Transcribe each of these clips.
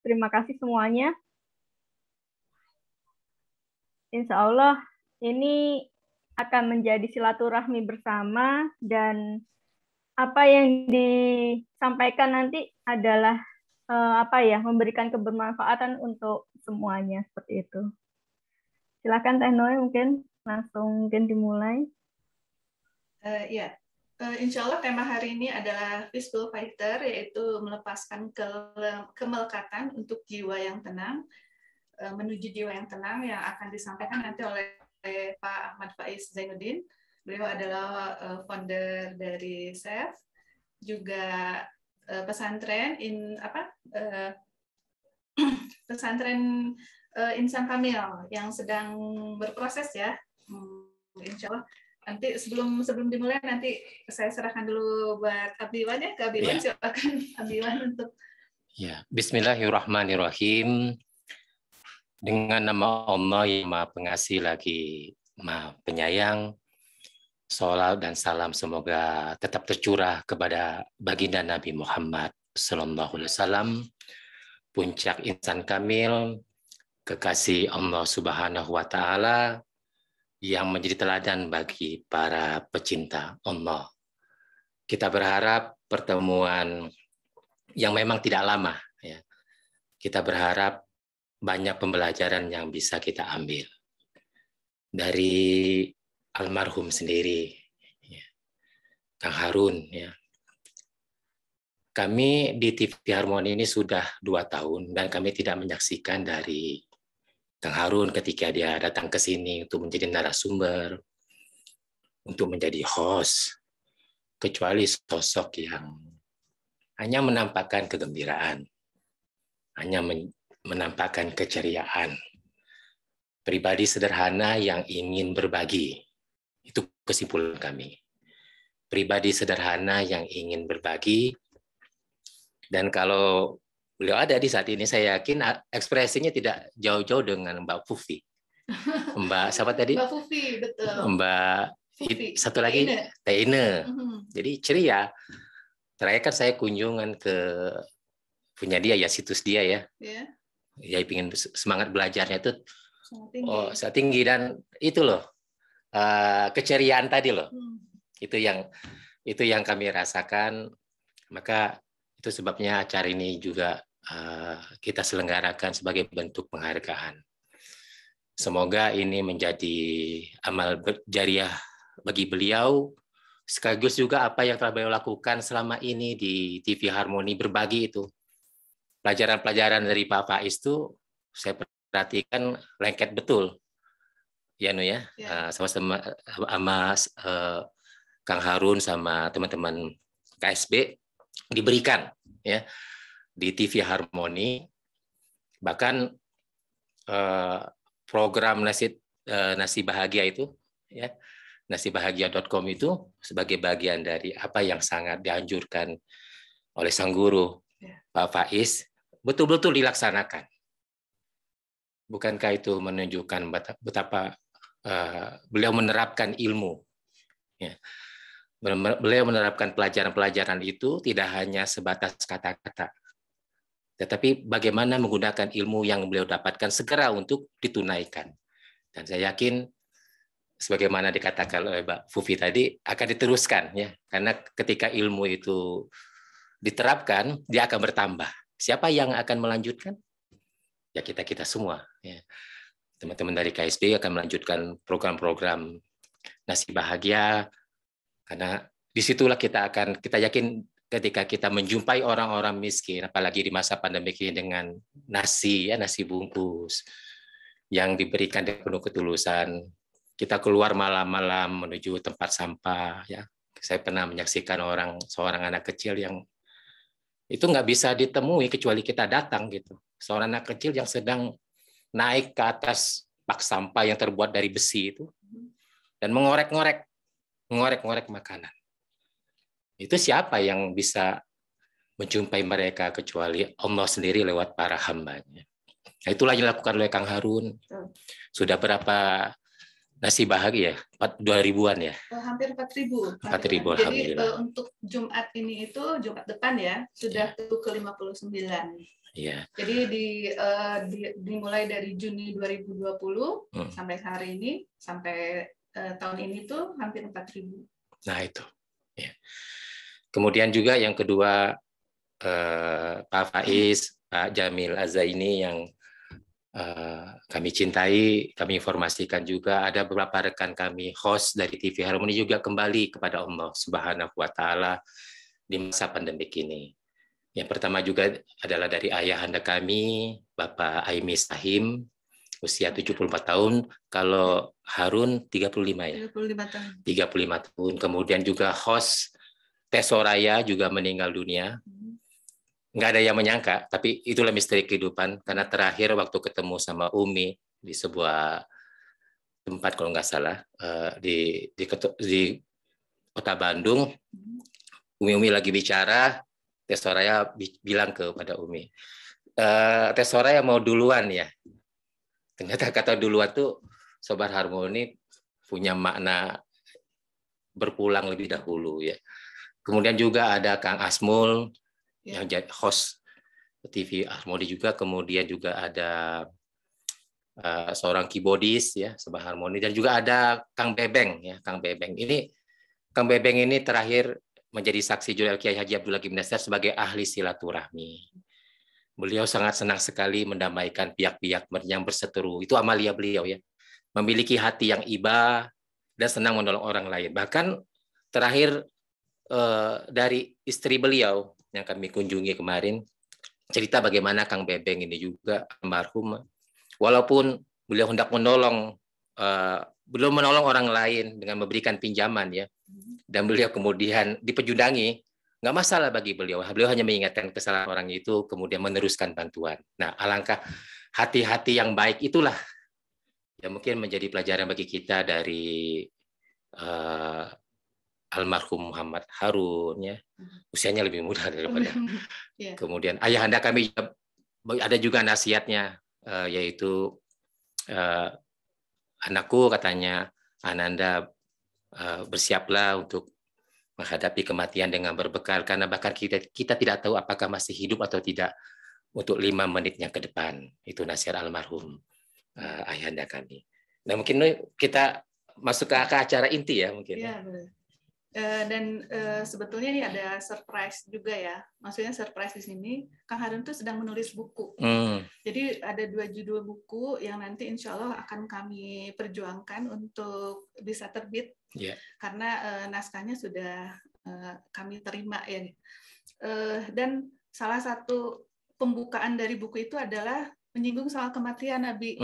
Terima kasih semuanya. Insya Allah ini akan menjadi silaturahmi bersama dan apa yang disampaikan nanti adalah memberikan kebermanfaatan untuk semuanya seperti itu. Silakan Teh Noe mungkin langsung dimulai. Ya, insya Allah tema hari ini adalah Peaceful Fighter, yaitu melepaskan kemelekatan untuk jiwa yang tenang, menuju jiwa yang tenang, yang akan disampaikan nanti oleh Pak Ahmad Faiz Zainuddin. Beliau adalah founder dari SEF, juga pesantren pesantren Insan Kamil yang sedang berproses ya. Insya Allah nanti sebelum dimulai nanti saya serahkan dulu buat Abiwan ya, ke Abiwan. Ya. Silakan Abiwan untuk. Ya, Bismillahirrahmanirrahim. Dengan nama Allah yang Maha Pengasih lagi Maha Penyayang, sholawat dan salam semoga tetap tercurah kepada baginda Nabi Muhammad SAW, puncak insan kamil, kekasih Allah Subhanahu wa Ta'ala, yang menjadi teladan bagi para pecinta Allah. Kita berharap pertemuan yang memang tidak lama, ya. Kita berharap banyak pembelajaran yang bisa kita ambil dari almarhum sendiri, ya. Kang Harun. Ya. Kami di TV Harmoni ini sudah 2 tahun dan kami tidak menyaksikan dari Kang Harun ketika dia datang ke sini untuk menjadi narasumber, untuk menjadi host, kecuali sosok yang hanya menampakkan kegembiraan, hanya menampakkan keceriaan. Pribadi sederhana yang ingin berbagi. Itu kesimpulan kami. Pribadi sederhana yang ingin berbagi. Dan kalau beliau ada di saat ini, saya yakin ekspresinya tidak jauh-jauh dengan Mbak Fufi. Mbak siapa tadi? Mbak Fufi, betul. Mbak Fufi. Satu lagi, Teh Ine. Jadi ceria. Terakhir kan saya kunjungan ke punya dia ya, situs dia ya. Yeah. Ya ingin semangat belajarnya itu sangat tinggi dan itu loh keceriaan tadi loh. Itu yang kami rasakan. Maka itu sebabnya acara ini juga kita selenggarakan sebagai bentuk penghargaan. Semoga ini menjadi amal jariah bagi beliau, sekaligus juga apa yang telah beliau lakukan selama ini di TV Harmoni, berbagi itu. Pelajaran-pelajaran dari Pak Faiz itu saya perhatikan lengket betul. Ya, Nu ya. Sama-sama sama Kang Harun sama teman-teman KSB diberikan ya di TV Harmoni. Bahkan program nasi bahagia itu ya, nasibahagia.com itu sebagai bagian dari apa yang sangat dianjurkan oleh sang guru Pak Faiz, betul-betul dilaksanakan. Bukankah itu menunjukkan betapa beliau menerapkan ilmu? Ya. Beliau menerapkan pelajaran-pelajaran itu tidak hanya sebatas kata-kata, tetapi bagaimana menggunakan ilmu yang beliau dapatkan segera untuk ditunaikan. Dan saya yakin, sebagaimana dikatakan oleh Mbak Fufi tadi, akan diteruskan, ya, karena ketika ilmu itu diterapkan, dia akan bertambah. Siapa yang akan melanjutkan? Ya kita semua. Ya. Teman-teman dari KSB akan melanjutkan program-program Nasi Bahagia, karena disitulah kita yakin ketika kita menjumpai orang-orang miskin, apalagi di masa pandemi ini dengan nasi nasi bungkus yang diberikan dengan penuh ketulusan, kita keluar malam-malam menuju tempat sampah. Ya, saya pernah menyaksikan seorang anak kecil yang itu nggak bisa ditemui kecuali kita datang gitu. Seorang anak kecil yang sedang naik ke atas bak sampah yang terbuat dari besi itu dan mengorek-ngorek makanan. Itu siapa yang bisa menjumpai mereka kecuali Allah sendiri lewat para hambanya. Nah, itulah yang dilakukan oleh Kang Harun. Sudah berapa nasi bahagia? 2.000-an ya? Hampir 4.000. 4.000, jadi untuk Jumat ini itu, Jumat depan ya, sudah ke 59. Iya. Jadi dimulai dari Juni 2020 sampai hari ini, sampai tahun ini tuh hampir 4.000. Nah itu. Ya. Kemudian juga yang kedua, Pak Faiz, Pak Jamil Azaini yang kami cintai, kami informasikan juga ada beberapa rekan kami host dari TV Harmoni juga kembali kepada Allah Subhanahu wa Ta'ala di masa pandemik ini. Yang pertama juga adalah dari ayahanda kami, Bapak Aimi Sahim, usia 74 tahun, kalau Harun 35 ya. 35 tahun. 35 tahun. Kemudian juga host Teh Soraya juga meninggal dunia. Nggak ada yang menyangka, tapi itulah misteri kehidupan. Karena terakhir waktu ketemu sama Umi di sebuah tempat kalau nggak salah di kota Bandung, Umi lagi bicara, Teh Soraya bilang kepada Umi, Teh Soraya mau duluan ya. Ternyata kata duluan tuh Sobat Harmoni punya makna berpulang lebih dahulu ya. Kemudian juga ada Kang Asmul yang jadi host TV Harmoni juga, kemudian juga ada seorang keyboardis ya Sobat Harmoni, dan juga ada Kang Bebeng ya, Kang Bebeng. Ini Kang Bebeng ini terakhir menjadi saksi Jurel Kiai Haji Abdul Hakim Nasir sebagai ahli silaturahmi. Beliau sangat senang sekali mendamaikan pihak-pihak yang berseteru. Itu amalia beliau ya. Memiliki hati yang iba dan senang menolong orang lain. Bahkan terakhir dari istri beliau yang kami kunjungi kemarin, cerita bagaimana Kang Bebeng ini juga almarhum, walaupun beliau hendak menolong, belum menolong orang lain dengan memberikan pinjaman ya, dan beliau kemudian dipejundangi, nggak masalah bagi beliau. Beliau hanya mengingatkan kesalahan orang itu, kemudian meneruskan bantuan. Nah, alangkah hati-hati yang baik itulah yang mungkin menjadi pelajaran bagi kita dari almarhum Muhammad Harun ya, usianya lebih muda daripada. Kemudian ayahanda kami ada juga nasihatnya, yaitu anakku katanya, Ananda bersiaplah untuk menghadapi kematian dengan berbekal, karena bahkan kita tidak tahu apakah masih hidup atau tidak untuk 5 menitnya ke depan. Itu nasihat almarhum ayahanda kami. Nah mungkin kita masuk ke acara inti ya mungkin. Ya, benar. Dan sebetulnya ini ada surprise juga ya. Maksudnya surprise di sini, Kang Harun tuh sedang menulis buku. Jadi ada 2 judul buku yang nanti insya Allah akan kami perjuangkan untuk bisa terbit. Karena naskahnya sudah kami terima ya. Dan salah satu pembukaan dari buku itu adalah menyinggung soal kematian, Abi.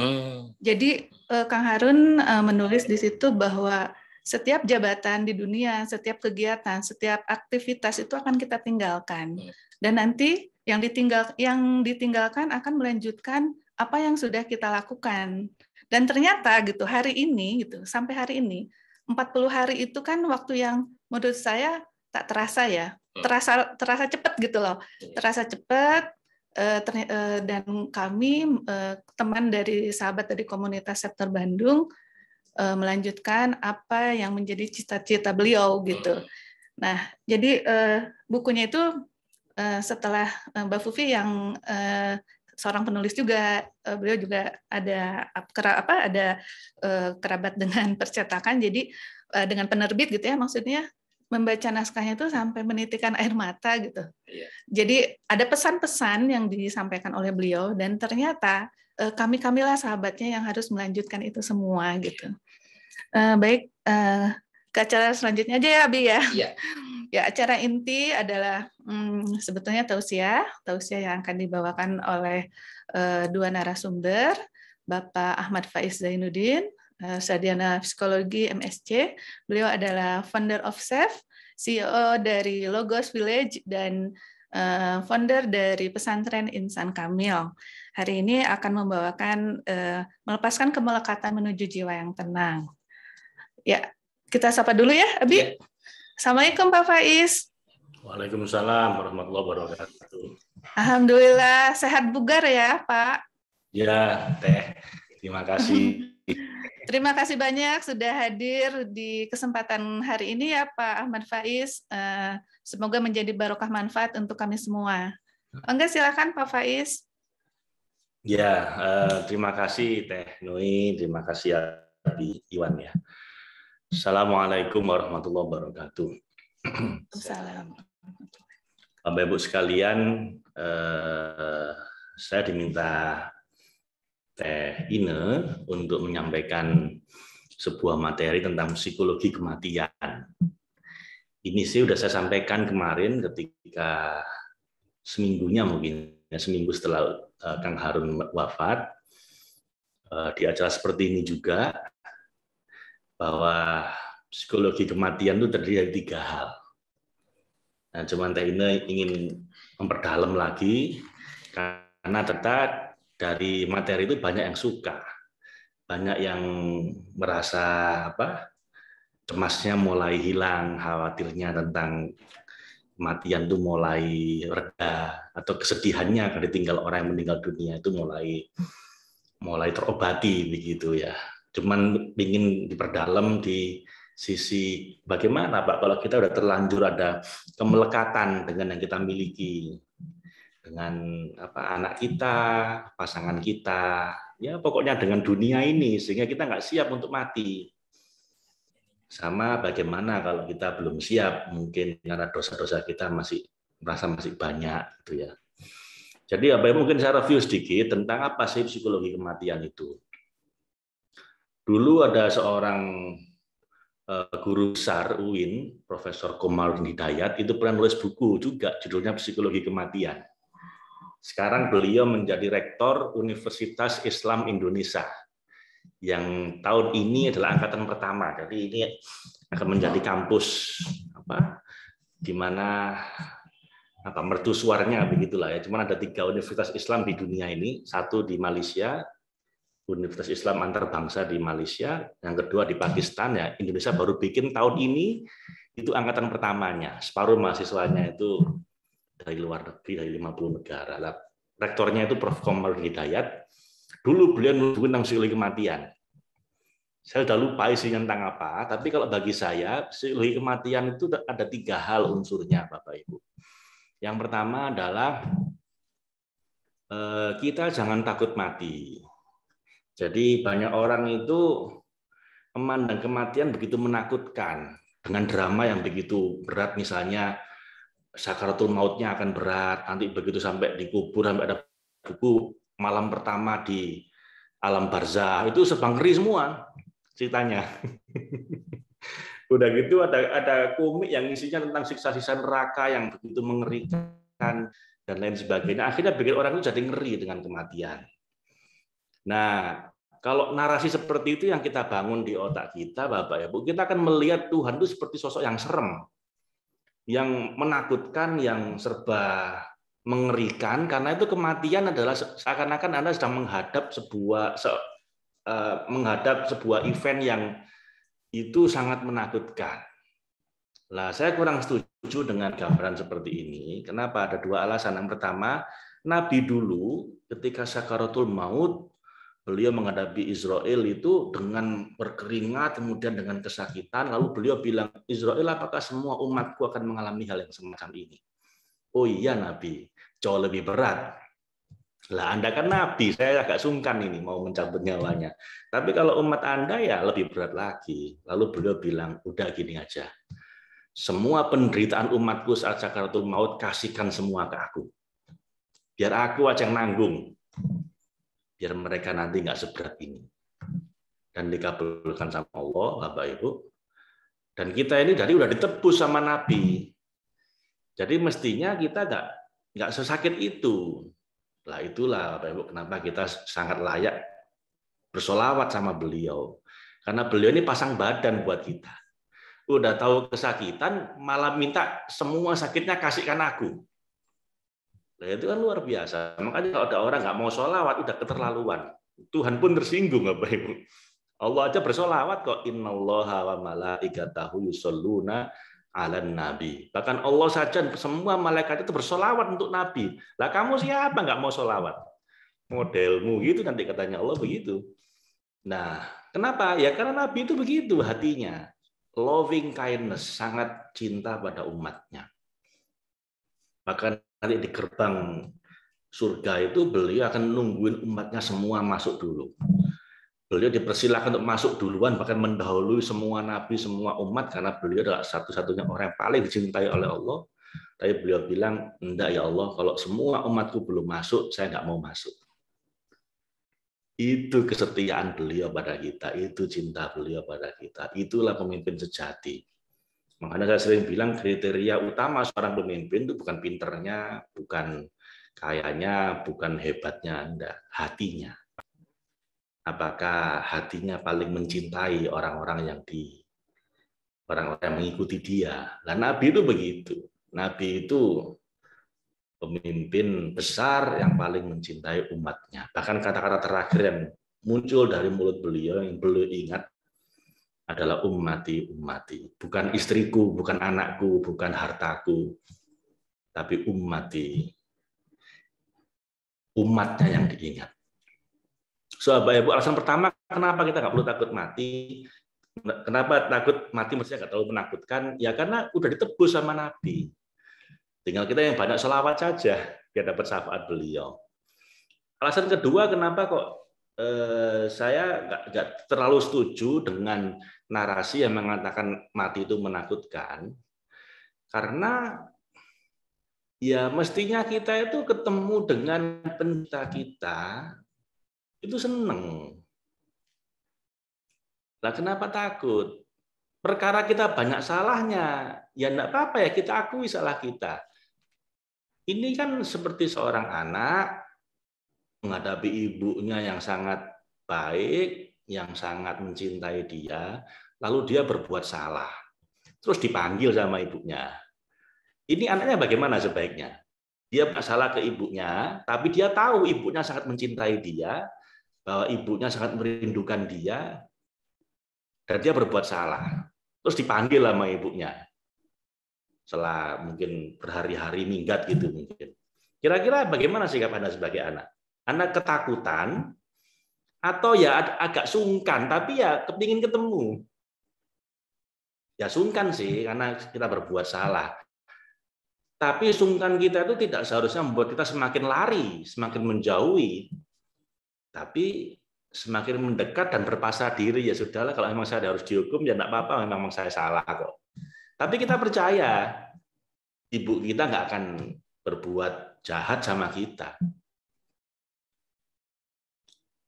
Jadi Kang Harun menulis di situ bahwa setiap jabatan di dunia, setiap kegiatan, setiap aktivitas itu akan kita tinggalkan. Dan nanti yang ditinggalkan akan melanjutkan apa yang sudah kita lakukan. Dan ternyata gitu hari ini gitu, sampai hari ini 40 hari itu kan waktu yang menurut saya tak terasa ya. Terasa cepat gitu loh. Terasa cepat. Dan kami teman dari sahabat dari komunitas Chapter Bandung melanjutkan apa yang menjadi cita-cita beliau gitu. Nah, jadi bukunya itu setelah Mbak Fufi yang seorang penulis juga, beliau juga ada kerabat dengan percetakan, jadi dengan penerbit gitu ya, maksudnya membaca naskahnya itu sampai menitikan air mata gitu. Jadi ada pesan-pesan yang disampaikan oleh beliau dan ternyata kamilah sahabatnya yang harus melanjutkan itu semua gitu. Baik, ke acara selanjutnya aja ya, Abi ya. Ya, acara inti adalah sebetulnya tausiah yang akan dibawakan oleh 2 narasumber, Bapak Ahmad Faiz Zainuddin, sarjana psikologi MSc. Beliau adalah founder of SAFE, CEO dari Logos Village, dan founder dari pesantren Insan Kamil. Hari ini akan membawakan melepaskan kemelekatan menuju jiwa yang tenang. Ya, kita sapa dulu ya, Abi. Ya. Assalamualaikum Pak Faiz. Waalaikumsalam warahmatullahi wabarakatuh. Alhamdulillah sehat bugar ya, Pak. Ya, Teh. Terima kasih. Terima kasih banyak sudah hadir di kesempatan hari ini ya Pak Ahmad Faiz. Semoga menjadi barokah manfaat untuk kami semua. Enggak, silakan Pak Faiz. Ya, terima kasih Teh Nui, terima kasih Abi Iwan ya. Assalamualaikum warahmatullahi wabarakatuh. Assalamualaikum. Bapak Ibu sekalian, saya diminta Teh Ine untuk menyampaikan sebuah materi tentang psikologi kematian. Ini sih sudah saya sampaikan kemarin ketika seminggunya mungkin, seminggu setelah Kang Harun wafat, di acara seperti ini juga, bahwa psikologi kematian itu terdiri dari 3 hal. Nah, cuman Teh Ine ingin memperdalam lagi, karena tetap dari materi itu banyak yang suka, banyak yang merasa cemasnya mulai hilang, khawatirnya tentang kematian itu mulai reda, atau kesedihannya karena ditinggal orang yang meninggal dunia itu mulai terobati begitu ya. Cuman ingin diperdalam di sisi bagaimana Pak kalau kita udah terlanjur ada kemelekatan dengan yang kita miliki, dengan anak kita, pasangan kita, ya pokoknya dengan dunia ini, sehingga kita nggak siap untuk mati. Sama bagaimana kalau kita belum siap, mungkin karena dosa-dosa kita masih banyak gitu ya. Jadi mungkin saya review sedikit tentang apa sih psikologi kematian itu. Dulu ada seorang guru besar UIN, Profesor Komarudin Hidayat, itu pernah nulis buku juga judulnya Psikologi Kematian. Sekarang beliau menjadi rektor Universitas Islam Indonesia yang tahun ini adalah angkatan pertama. Jadi ini akan menjadi kampus di mana mercusuarnya begitulah ya. Cuman ada 3 universitas Islam di dunia ini, satu di Malaysia, Universitas Islam Antarbangsa di Malaysia, yang kedua di Pakistan ya. Indonesia baru bikin tahun ini, itu angkatan pertamanya. Separuh mahasiswanya itu dari luar negeri, dari 50 negara. Rektornya itu Prof. Komarudin Hidayat. Dulu beliau nulis tentang psikologi kematian. Saya sudah lupa isinya tentang apa, tapi kalau bagi saya, psikologi kematian itu ada 3 hal unsurnya, Bapak Ibu. Yang pertama adalah kita jangan takut mati. Jadi banyak orang itu memandang kematian begitu menakutkan, dengan drama yang begitu berat, misalnya sakaratul mautnya akan berat, nanti begitu sampai dikubur, sampai ada buku malam pertama di alam barzah, itu serba ngeri semua ceritanya. Udah gitu ada komik yang isinya tentang siksa-siksa neraka yang begitu mengerikan dan lain sebagainya. Akhirnya bikin orang itu jadi ngeri dengan kematian. Nah, kalau narasi seperti itu yang kita bangun di otak kita, Bapak Ibu, kita akan melihat Tuhan itu seperti sosok yang serem, yang menakutkan, yang serba mengerikan, karena itu kematian adalah seakan-akan Anda sedang menghadap sebuah event yang itu sangat menakutkan. Lah, saya kurang setuju dengan gambaran seperti ini. Kenapa? Ada 2 alasan. Yang pertama, Nabi dulu ketika sakaratul maut, beliau menghadapi Israel itu dengan berkeringat, kemudian dengan kesakitan, lalu beliau bilang, Israel, apakah semua umatku akan mengalami hal yang semacam ini? Oh iya Nabi, jauh lebih berat. Lah Anda kan Nabi, saya agak sungkan ini mau mencabut nyawanya. Tapi kalau umat Anda ya lebih berat lagi. Lalu beliau bilang, udah gini aja. Semua penderitaan umatku saat sakaratul maut kasihkan semua ke aku. Biar aku aja yang nanggung. Biar mereka nanti nggak seberat ini. Dan dikabulkan sama Allah, Bapak Ibu. Dan kita ini dari udah ditebus sama Nabi. Jadi mestinya kita nggak sesakit itu. Lah itulah Bapak Ibu kenapa kita sangat layak bersolawat sama beliau. Karena beliau ini pasang badan buat kita. Udah tahu kesakitan, malah minta semua sakitnya kasihkan aku. Nah, itu kan luar biasa. Makanya kalau ada orang nggak mau sholawat, udah keterlaluan. Tuhan pun tersinggung, Bapak Ibu. Allah aja bersolawat kok. Innallaha wa malaikatahu yusholluna 'alan nabi. Bahkan Allah saja semua malaikat itu bersolawat untuk Nabi. Lah kamu siapa nggak mau sholawat? Modelmu gitu nanti katanya Allah begitu. Nah, kenapa? Ya karena Nabi itu begitu hatinya. Loving kindness, sangat cinta pada umatnya. Bahkan nanti di gerbang surga itu beliau akan nungguin umatnya semua masuk dulu. Beliau dipersilakan untuk masuk duluan, bahkan mendahului semua nabi, semua umat, karena beliau adalah satu-satunya orang yang paling dicintai oleh Allah. Tapi beliau bilang, enggak ya Allah, kalau semua umatku belum masuk, saya enggak mau masuk. Itu kesetiaan beliau pada kita, itu cinta beliau pada kita. Itulah pemimpin sejati. Makanya saya sering bilang kriteria utama seorang pemimpin itu bukan pinternya, bukan kayanya, bukan hebatnya, enggak, hatinya. Apakah hatinya paling mencintai orang-orang yang mengikuti dia? Nah, Nabi itu begitu. Nabi itu pemimpin besar yang paling mencintai umatnya. Bahkan kata-kata terakhir yang muncul dari mulut beliau yang beliau ingat adalah ummati, ummati. Bukan istriku, bukan anakku, bukan hartaku, tapi ummati. Umatnya yang diingat. So, Bapak Ibu, alasan pertama kenapa kita nggak perlu takut mati, kenapa takut mati maksudnya nggak terlalu menakutkan, ya karena udah ditebus sama Nabi. Tinggal kita yang banyak selawat saja biar dapat syafaat beliau. Alasan kedua kenapa kok saya nggak terlalu setuju dengan narasi yang mengatakan mati itu menakutkan, karena ya mestinya kita itu ketemu dengan pencipta kita itu seneng. Lah kenapa takut? Perkara kita banyak salahnya, ya enggak apa-apa ya kita akui salah kita. Ini kan seperti seorang anak menghadapi ibunya yang sangat baik, yang sangat mencintai dia, lalu dia berbuat salah. Terus dipanggil sama ibunya. Ini anaknya bagaimana sebaiknya? Dia salah ke ibunya, tapi dia tahu ibunya sangat mencintai dia, bahwa ibunya sangat merindukan dia, dan dia berbuat salah. Terus dipanggil sama ibunya. Setelah mungkin berhari-hari minggat gitu mungkin. Kira-kira bagaimana sikap Anda sebagai anak? Anda ketakutan, atau ya agak sungkan, tapi ya kepingin ketemu. Ya sungkan sih, karena kita berbuat salah. Tapi sungkan kita itu tidak seharusnya membuat kita semakin lari, semakin menjauhi. Tapi semakin mendekat dan berpasrah diri, ya sudahlah kalau memang saya harus dihukum ya enggak apa-apa, memang saya salah kok. Tapi kita percaya ibu kita nggak akan berbuat jahat sama kita.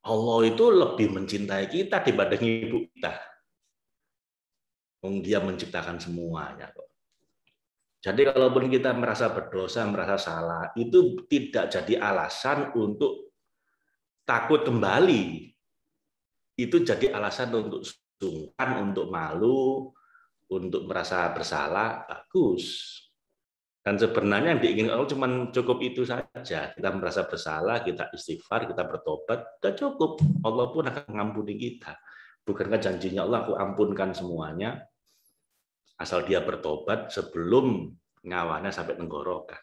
Allah itu lebih mencintai kita dibanding ibu kita. Dia menciptakan semuanya kok. Jadi kalaupun kita merasa berdosa, merasa salah, itu tidak jadi alasan untuk takut kembali. Itu jadi alasan untuk sungkan, untuk malu, untuk merasa bersalah, bagus. Dan sebenarnya yang diinginkan Allah cuma cukup itu saja. Kita merasa bersalah, kita istighfar, kita bertobat, sudah cukup. Allah pun akan mengampuni kita. Bukankah janjinya Allah, aku ampunkan semuanya, asal dia bertobat sebelum nyawanya sampai tenggorokan.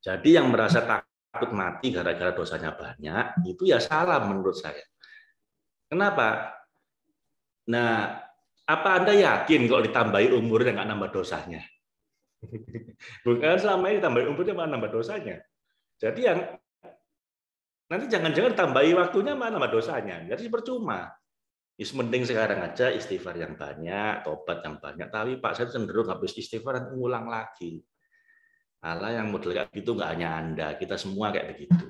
Jadi yang merasa takut mati gara-gara dosanya banyak, itu ya salah menurut saya. Kenapa? Nah, apa Anda yakin kalau ditambahi umurnya nggak nambah dosanya? Bukan selama ini ditambahi umurnya malah nambah dosanya. Jadi yang nanti jangan-jangan tambahi waktunya malah nambah dosanya. Jadi percuma. Mending sekarang aja istighfar yang banyak, tobat yang banyak. Tapi Pak, saya cenderung habis istighfar dan ngulang lagi. Allah yang model kayak gitu nggak hanya Anda, kita semua kayak begitu.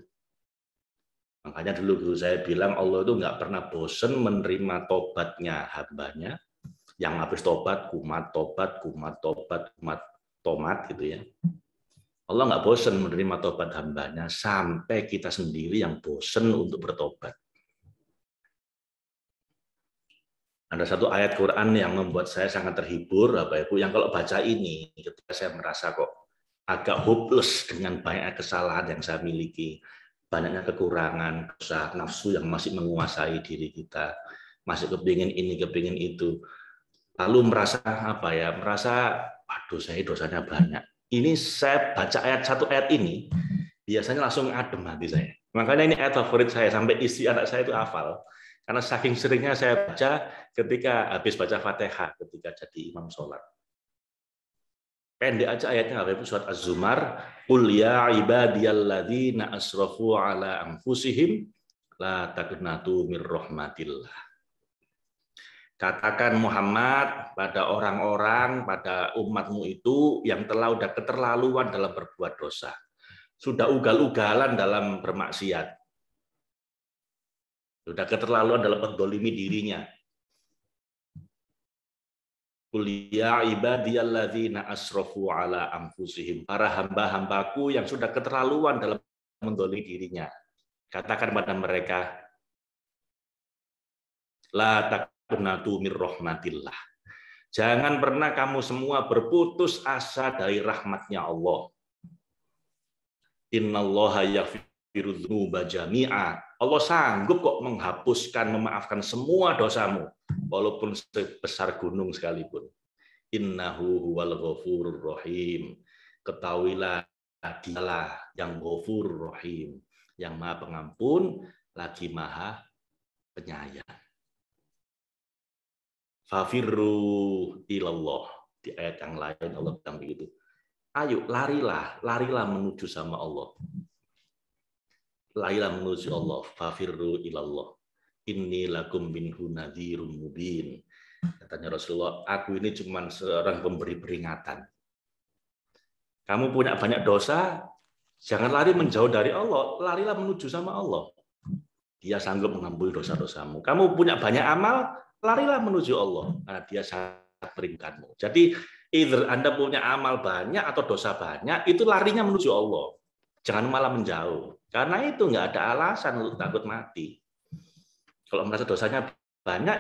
Makanya dulu guru saya bilang Allah itu nggak pernah bosen menerima tobatnya hambanya. Yang habis tobat, kumat, tobat, kumat, tobat, kumat, tomat gitu ya. Allah nggak bosen menerima tobat hambanya sampai kita sendiri yang bosen untuk bertobat. Ada satu ayat Quran yang membuat saya sangat terhibur, Bapak Ibu, yang kalau baca ini, ketika saya merasa kok agak hopeless dengan banyak kesalahan yang saya miliki, banyaknya kekurangan, dosa nafsu yang masih menguasai diri kita, masih kepingin ini, kepingin itu, lalu merasa apa ya? Merasa, aduh saya dosanya banyak. Ini saya baca satu ayat ini, biasanya langsung adem hati saya. Makanya ini ayat favorit saya, sampai istri anak saya itu hafal. Karena saking seringnya saya baca ketika habis baca Fatihah, ketika jadi imam sholat. Pendek aja ayatnya, Bapak Ibu, surat Az-Zumar, qul ya ibadiyalladzina asrafu ala anfusihim la taqnatu mir rahmatillah. Katakan Muhammad pada orang-orang, pada umatmu itu yang udah keterlaluan dalam berbuat dosa. Sudah ugal-ugalan dalam bermaksiat. Sudah keterlaluan dalam mendolimi dirinya. Qul ya ibadiyalladzina asrafu ala anfusihim, para hamba-hambaku yang sudah keterlaluan dalam mendolimi dirinya. Katakan pada mereka, la taqnatu mir rahmatillah. Jangan pernah kamu semua berputus asa dari rahmatnya Allah. Innallaha yaghfiru dzunuba jami'a. Allah sanggup kok menghapuskan, memaafkan semua dosamu, walaupun sebesar gunung sekalipun. Innahu huwal ghafurur rahim. Ketahuilah dialah yang ghafurur rahim, yang maha pengampun lagi maha penyayang. Fafirru ilallah. Di ayat yang lain Allah bilang begitu. Ayo larilah menuju sama Allah. Larilah menuju Allah. Fafirru ilallah. Inni lakum minhu nadhirun mubin. Katanya Rasulullah, aku ini cuma seorang pemberi peringatan. Kamu punya banyak dosa, jangan lari menjauh dari Allah, larilah menuju sama Allah. Dia sanggup mengampuni dosa-dosamu. Kamu punya banyak amal, larilah menuju Allah, karena Dia sangat berikanmu. Jadi, either Anda punya amal banyak atau dosa banyak, itu larinya menuju Allah. Jangan malah menjauh. Karena itu nggak ada alasan untuk takut mati. Kalau merasa dosanya banyak,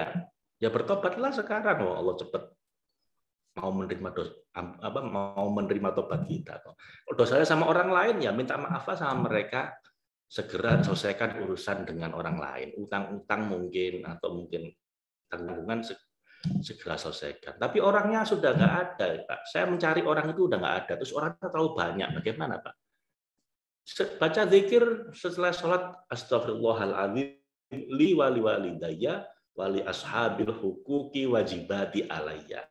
ya bertobatlah sekarang. Oh, Allah cepat mau menerima tobat kita. Kalau dosanya sama orang lain, ya minta maaf sama mereka. Segera selesaikan urusan dengan orang lain. Utang-utang mungkin, atau mungkin tanggungan segera selesaikan. Tapi orangnya sudah nggak ada, Pak. Saya mencari orang itu udah nggak ada. Terus orangnya terlalu banyak. Bagaimana, Pak? Baca zikir setelah sholat, astagfirullahaladzim, li wali walidayya wali ashabil hukuki wajibati alayya.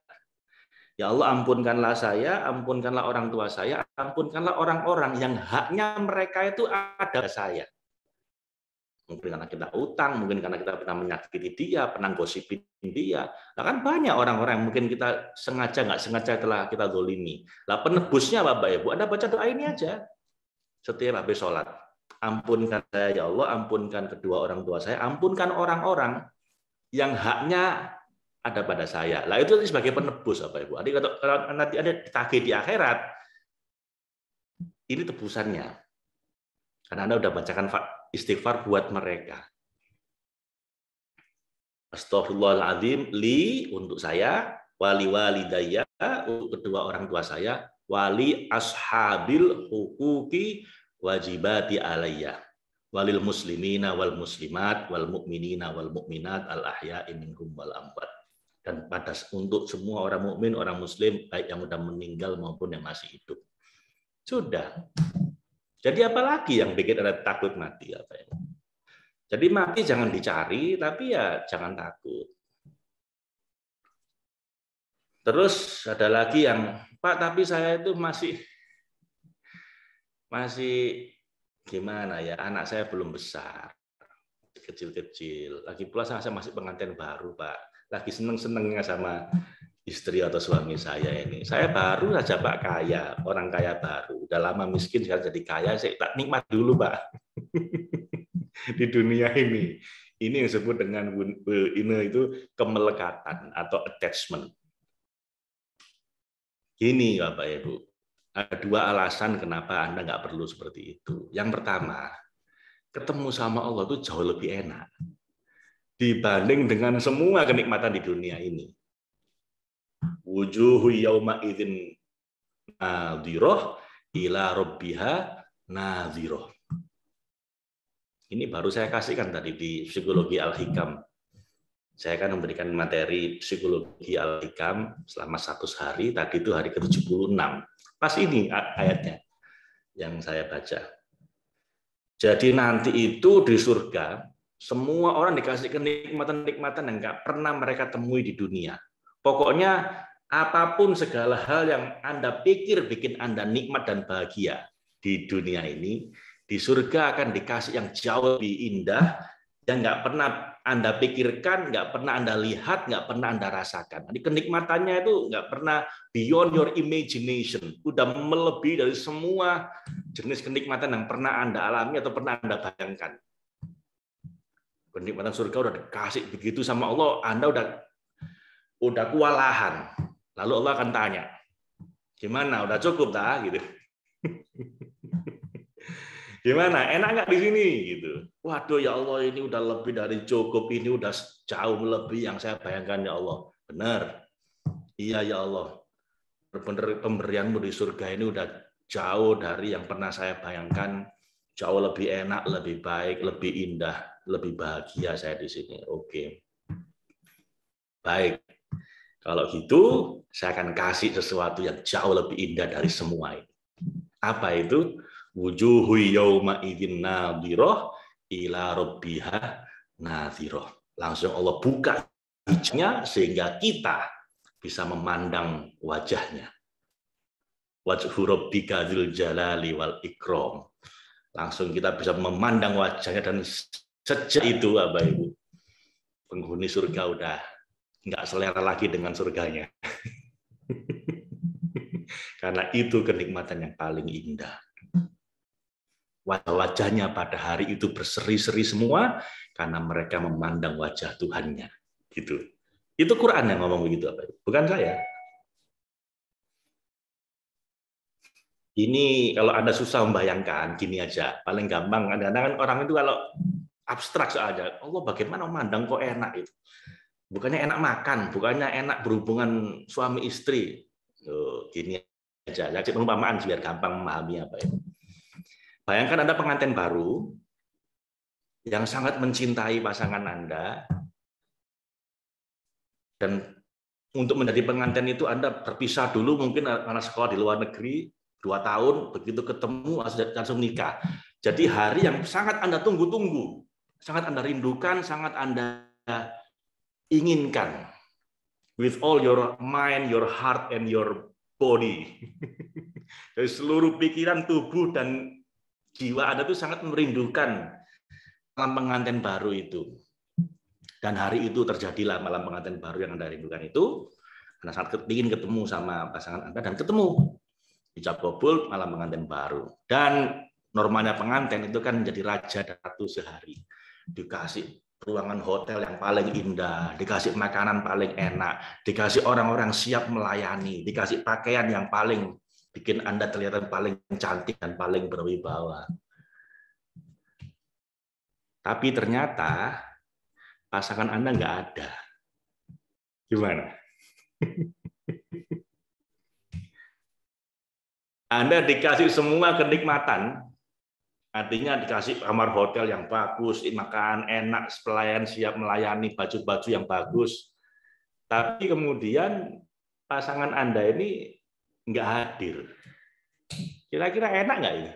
Ya Allah, ampunkanlah saya, ampunkanlah orang tua saya, ampunkanlah orang-orang yang haknya mereka itu ada saya. Mungkin karena kita utang, mungkin karena kita pernah menyakiti dia, pernah gosipin dia. Nah, kan banyak orang-orang yang mungkin kita sengaja nggak sengaja telah kita zolimi. Lah penebusnya Bapak Ibu, Anda baca doa ini aja. Setiap habis sholat, ampunkan saya ya Allah, ampunkan kedua orang tua saya, ampunkan orang-orang yang haknya ada pada saya. Lah itu sebagai penebus Bapak Ibu. Jadi kalau nanti ada ditagih di akhirat, ini tebusannya. Karena Anda udah bacakan istighfar buat mereka. Astagfirullahaladzim li untuk saya, wali walidayya untuk kedua orang tua saya, wali ashabil hukuki wajibati alayya, walil muslimina wal muslimat wal mu'minina wal mu'minat al ahya'i minhum wal amwat. Dan pada untuk semua orang mukmin, orang muslim, baik yang sudah meninggal maupun yang masih hidup. Sudah. Jadi apalagi yang bikin Anda takut mati? Apa ya? Jadi mati jangan dicari, tapi ya jangan takut. Terus ada lagi yang, Pak, tapi saya itu masih gimana ya, anak saya belum besar, kecil-kecil. Lagi pula saya masih pengantin baru, Pak. Lagi seneng-senengnya sama istri atau suami saya ini. Saya baru saja Pak kaya, orang kaya baru. Udah lama miskin, sekarang jadi kaya, saya tak nikmat dulu Pak. Di dunia ini. Ini yang disebut dengan ini itu kemelekatan atau attachment. Gini Bapak Ibu, ada dua alasan kenapa Anda nggak perlu seperti itu. Yang pertama, ketemu sama Allah itu jauh lebih enak dibanding dengan semua kenikmatan di dunia ini. Wujuhu yauma idzin nadhirah ila rabbiha nadhirah. Ini baru saya kasihkan tadi di Psikologi Al-Hikam. Saya akan memberikan materi Psikologi Al-Hikam selama 100 hari. Tadi itu hari ke-76. Pas ini ayatnya yang saya baca. Jadi nanti itu di surga, semua orang dikasih kenikmatan-nikmatan yang nggak pernah mereka temui di dunia. Pokoknya apapun segala hal yang Anda pikir bikin Anda nikmat dan bahagia di dunia ini, di surga akan dikasih yang jauh lebih indah, yang nggak pernah Anda pikirkan, nggak pernah Anda lihat, nggak pernah Anda rasakan. Jadi kenikmatannya itu nggak pernah beyond your imagination, udah melebihi dari semua jenis kenikmatan yang pernah Anda alami atau pernah Anda bayangkan. Kenikmatan surga udah dikasih begitu sama Allah, Anda udah kewalahan. Lalu Allah akan tanya, gimana? Udah cukup tak? Gitu. Gimana? Enak nggak di sini? Gitu. Waduh ya Allah, ini udah lebih dari cukup, ini udah jauh lebih yang saya bayangkan ya Allah. Benar. Iya ya Allah. Benar pemberianmu di surga ini udah jauh dari yang pernah saya bayangkan. Jauh lebih enak, lebih baik, lebih indah, lebih bahagia saya di sini. Oke. Baik. Kalau gitu, saya akan kasih sesuatu yang jauh lebih indah dari semua ini. Apa itu? Wujuhu yauma idzin nadhirah ila rabbiha nadhirah. Langsung Allah buka hijabnya sehingga kita bisa memandang wajahnya. Wajhu rabbika dzul jalali wal ikram. Langsung kita bisa memandang wajahnya, dan sejak itu Bapak Ibu, penghuni surga udah nggak selera lagi dengan surganya. Karena itu kenikmatan yang paling indah. Wajah-wajahnya pada hari itu berseri-seri semua karena mereka memandang wajah Tuhannya. Gitu. Itu Quran yang ngomong begitu, bukan saya. Ini kalau Anda susah membayangkan, gini aja. Paling gampang, kadang-kadang orang itu kalau abstrak saja, Allah bagaimana memandang kok enak itu. Bukannya enak makan, bukannya enak berhubungan suami istri. Gini aja, kasih perumpamaan biar gampang memahami apa itu. Bayangkan Anda pengantin baru yang sangat mencintai pasangan Anda, dan untuk menjadi pengantin itu Anda berpisah dulu, mungkin karena sekolah di luar negeri 2 tahun, begitu ketemu langsung nikah. Jadi hari yang sangat Anda tunggu-tunggu, sangat Anda rindukan, sangat Anda inginkan with all your mind, your heart, and your body. Dari seluruh pikiran, tubuh, dan jiwa Anda itu sangat merindukan malam pengantin baru itu. Dan hari itu terjadilah malam pengantin baru yang Anda rindukan itu. Anda sangat ingin ketemu sama pasangan Anda, dan ketemu. Ijab kabul malam pengantin baru. Dan normalnya pengantin itu kan menjadi raja dan ratu sehari. Dikasih ruangan hotel yang paling indah, dikasih makanan paling enak, dikasih orang-orang siap melayani, dikasih pakaian yang paling bikin Anda terlihat paling cantik dan paling berwibawa. Tapi ternyata pasangan Anda nggak ada. Gimana? Anda dikasih semua kenikmatan, artinya dikasih kamar hotel yang bagus, makan enak, pelayan siap melayani, baju-baju yang bagus. Tapi kemudian pasangan Anda ini nggak hadir. Kira-kira enak nggak ini?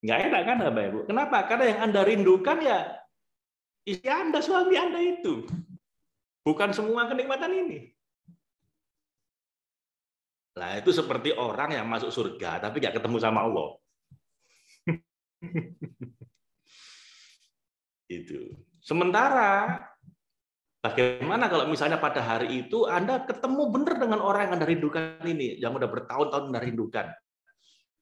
Nggak enak kan, Bapak Ibu? Kenapa? Karena yang Anda rindukan ya istri Anda, suami Anda itu. Bukan semua kenikmatan ini. Nah, itu seperti orang yang masuk surga tapi nggak ketemu sama Allah. Itu. Sementara bagaimana kalau misalnya pada hari itu Anda ketemu benar dengan orang yang Anda rindukan ini, yang udah bertahun-tahun Anda rindukan,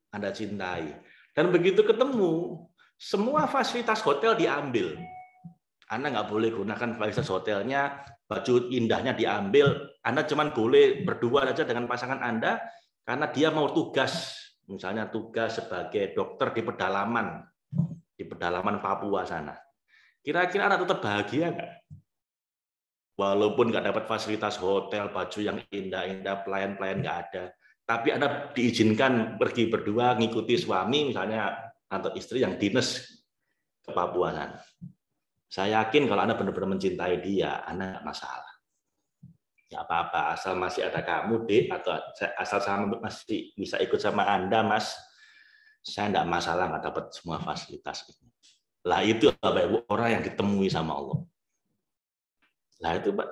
Anda cintai. Dan begitu ketemu, semua fasilitas hotel diambil. Anda nggak boleh gunakan fasilitas hotelnya, baju indahnya diambil. Anda cuma boleh berdua saja dengan pasangan Anda karena dia mau tugas, misalnya tugas sebagai dokter di pedalaman Papua sana. Kira-kira Anda tetap bahagia nggak? Walaupun nggak dapat fasilitas hotel, baju yang indah-indah, pelayan-pelayan nggak ada, tapi Anda diizinkan pergi berdua ngikuti suami misalnya atau istri yang dinas ke Papua sana. Saya yakin kalau Anda benar-benar mencintai dia, Anda nggak masalah. Nggak apa-apa, asal masih ada kamu, Dek, atau asal sama masih bisa ikut sama Anda, Mas. Saya nggak masalah nggak dapat semua fasilitas ini. Lah itu Bapak Ibu orang yang ditemui sama Allah. Lah itu Pak,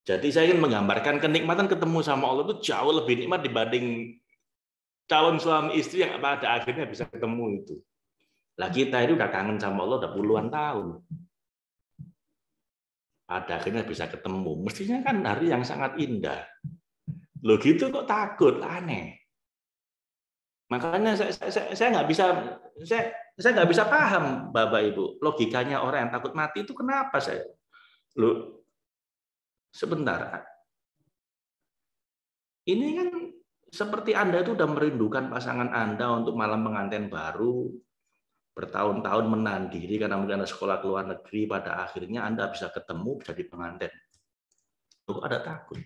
Jadi saya ingin menggambarkan kenikmatan ketemu sama Allah itu jauh lebih nikmat dibanding calon suami istri yang pada akhirnya bisa ketemu itu. Lah kita itu udah kangen sama Allah udah puluhan tahun. Pada akhirnya bisa ketemu. Mestinya kan hari yang sangat indah. Loh gitu kok takut, aneh. Makanya saya nggak bisa paham, Bapak Ibu, logikanya orang yang takut mati itu kenapa saya? Loh, sebentar. Ini kan seperti Anda itu udah merindukan pasangan Anda untuk malam pengantin baru, bertahun-tahun menahan diri karena mungkin Anda sekolah ke luar negeri, pada akhirnya Anda bisa ketemu jadi pengantin. Kok ada takut?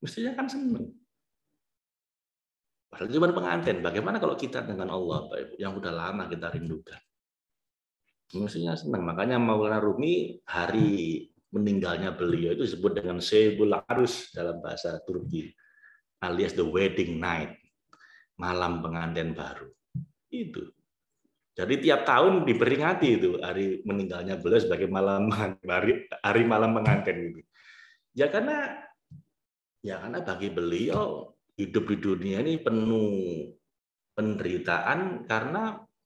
Mestinya kan senang. Padahal cuma pengantin. Bagaimana kalau kita dengan Allah, Pak Ibu, yang udah lama kita rindukan? Mestinya senang. Makanya Maulana Rumi hari meninggalnya beliau itu disebut dengan Sebul Arus dalam bahasa Turki, alias the wedding night, malam pengantin baru. Itu. Jadi tiap tahun diperingati itu hari meninggalnya beliau sebagai hari malam pengantin itu. Ya karena bagi beliau hidup di dunia ini penuh penderitaan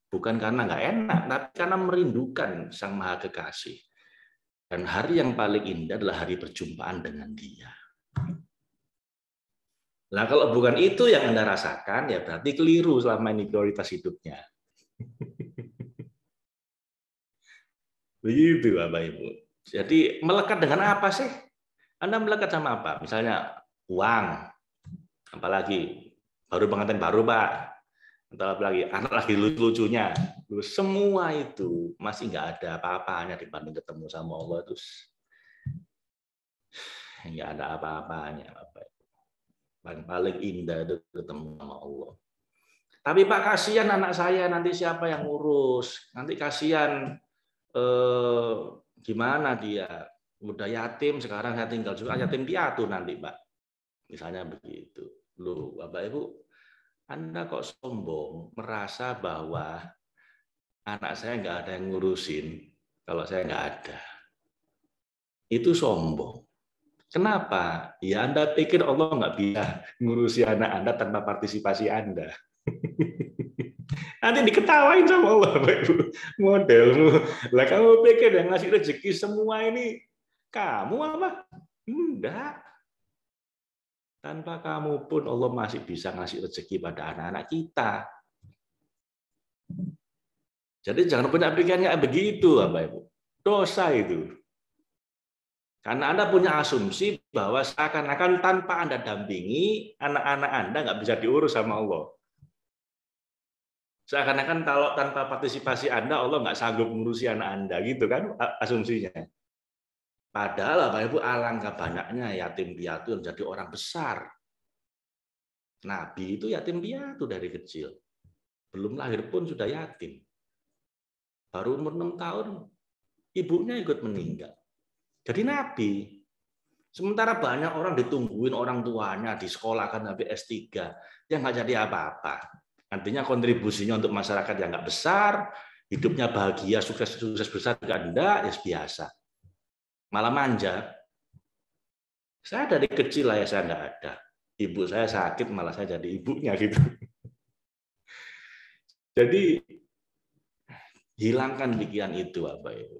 bukan karena nggak enak, tapi karena merindukan Sang Maha Kekasih. Dan hari yang paling indah adalah hari perjumpaan dengan Dia. Nah kalau bukan itu yang Anda rasakan, ya berarti keliru selama ini prioritas hidupnya. Begitu Bapak Ibu. Jadi melekat dengan apa sih? Anda melekat sama apa? Misalnya uang, apalagi baru pengantin baru Pak, atau apalagi anak lagi lucu-lucunya. Semua itu masih nggak ada apa-apanya dibanding ketemu sama Allah itu. Nggak ada apa-apanya Bapak Ibu. Paling indah itu ketemu sama Allah. Tapi Pak kasihan anak saya, nanti siapa yang ngurus? Nanti kasihan gimana dia? Udah yatim, sekarang saya tinggal juga yatim piatu nanti Pak. Misalnya begitu. Loh, Bapak Ibu, Anda kok sombong merasa bahwa anak saya nggak ada yang ngurusin kalau saya nggak ada. Itu sombong. Kenapa? Ya Anda pikir Allah nggak bisa ngurusi anak Anda tanpa partisipasi Anda. Nanti diketawain sama Allah, Bapak Ibu. Modelmu. Lah kamu pikir yang ngasih rezeki semua ini kamu apa? Enggak. Tanpa kamu pun Allah masih bisa ngasih rezeki pada anak-anak kita. Jadi jangan punya pikiran kayak begitu, Bapak Ibu. Dosa itu. Karena Anda punya asumsi bahwa seakan-akan tanpa Anda dampingi, anak-anak Anda nggak bisa diurus sama Allah. Seakan-akan kalau tanpa partisipasi Anda, Allah nggak sanggup ngurusi anak Anda, gitu kan asumsinya. Padahal Bapak Ibu alangkah banyaknya yatim piatu yang jadi orang besar. Nabi itu yatim piatu dari kecil. Belum lahir pun sudah yatim. Baru umur 6 tahun, ibunya ikut meninggal. Jadi Nabi. Sementara banyak orang ditungguin orang tuanya, disekolahkan sampai S3, yang nggak jadi apa-apa. Artinya kontribusinya untuk masyarakat yang nggak besar, hidupnya bahagia, sukses besar juga enggak, ya biasa. Malah manja. Saya dari kecil ayah saya nggak ada. Ibu saya sakit, malah saya jadi ibunya gitu. Jadi hilangkan pikiran itu, Bapak Ibu.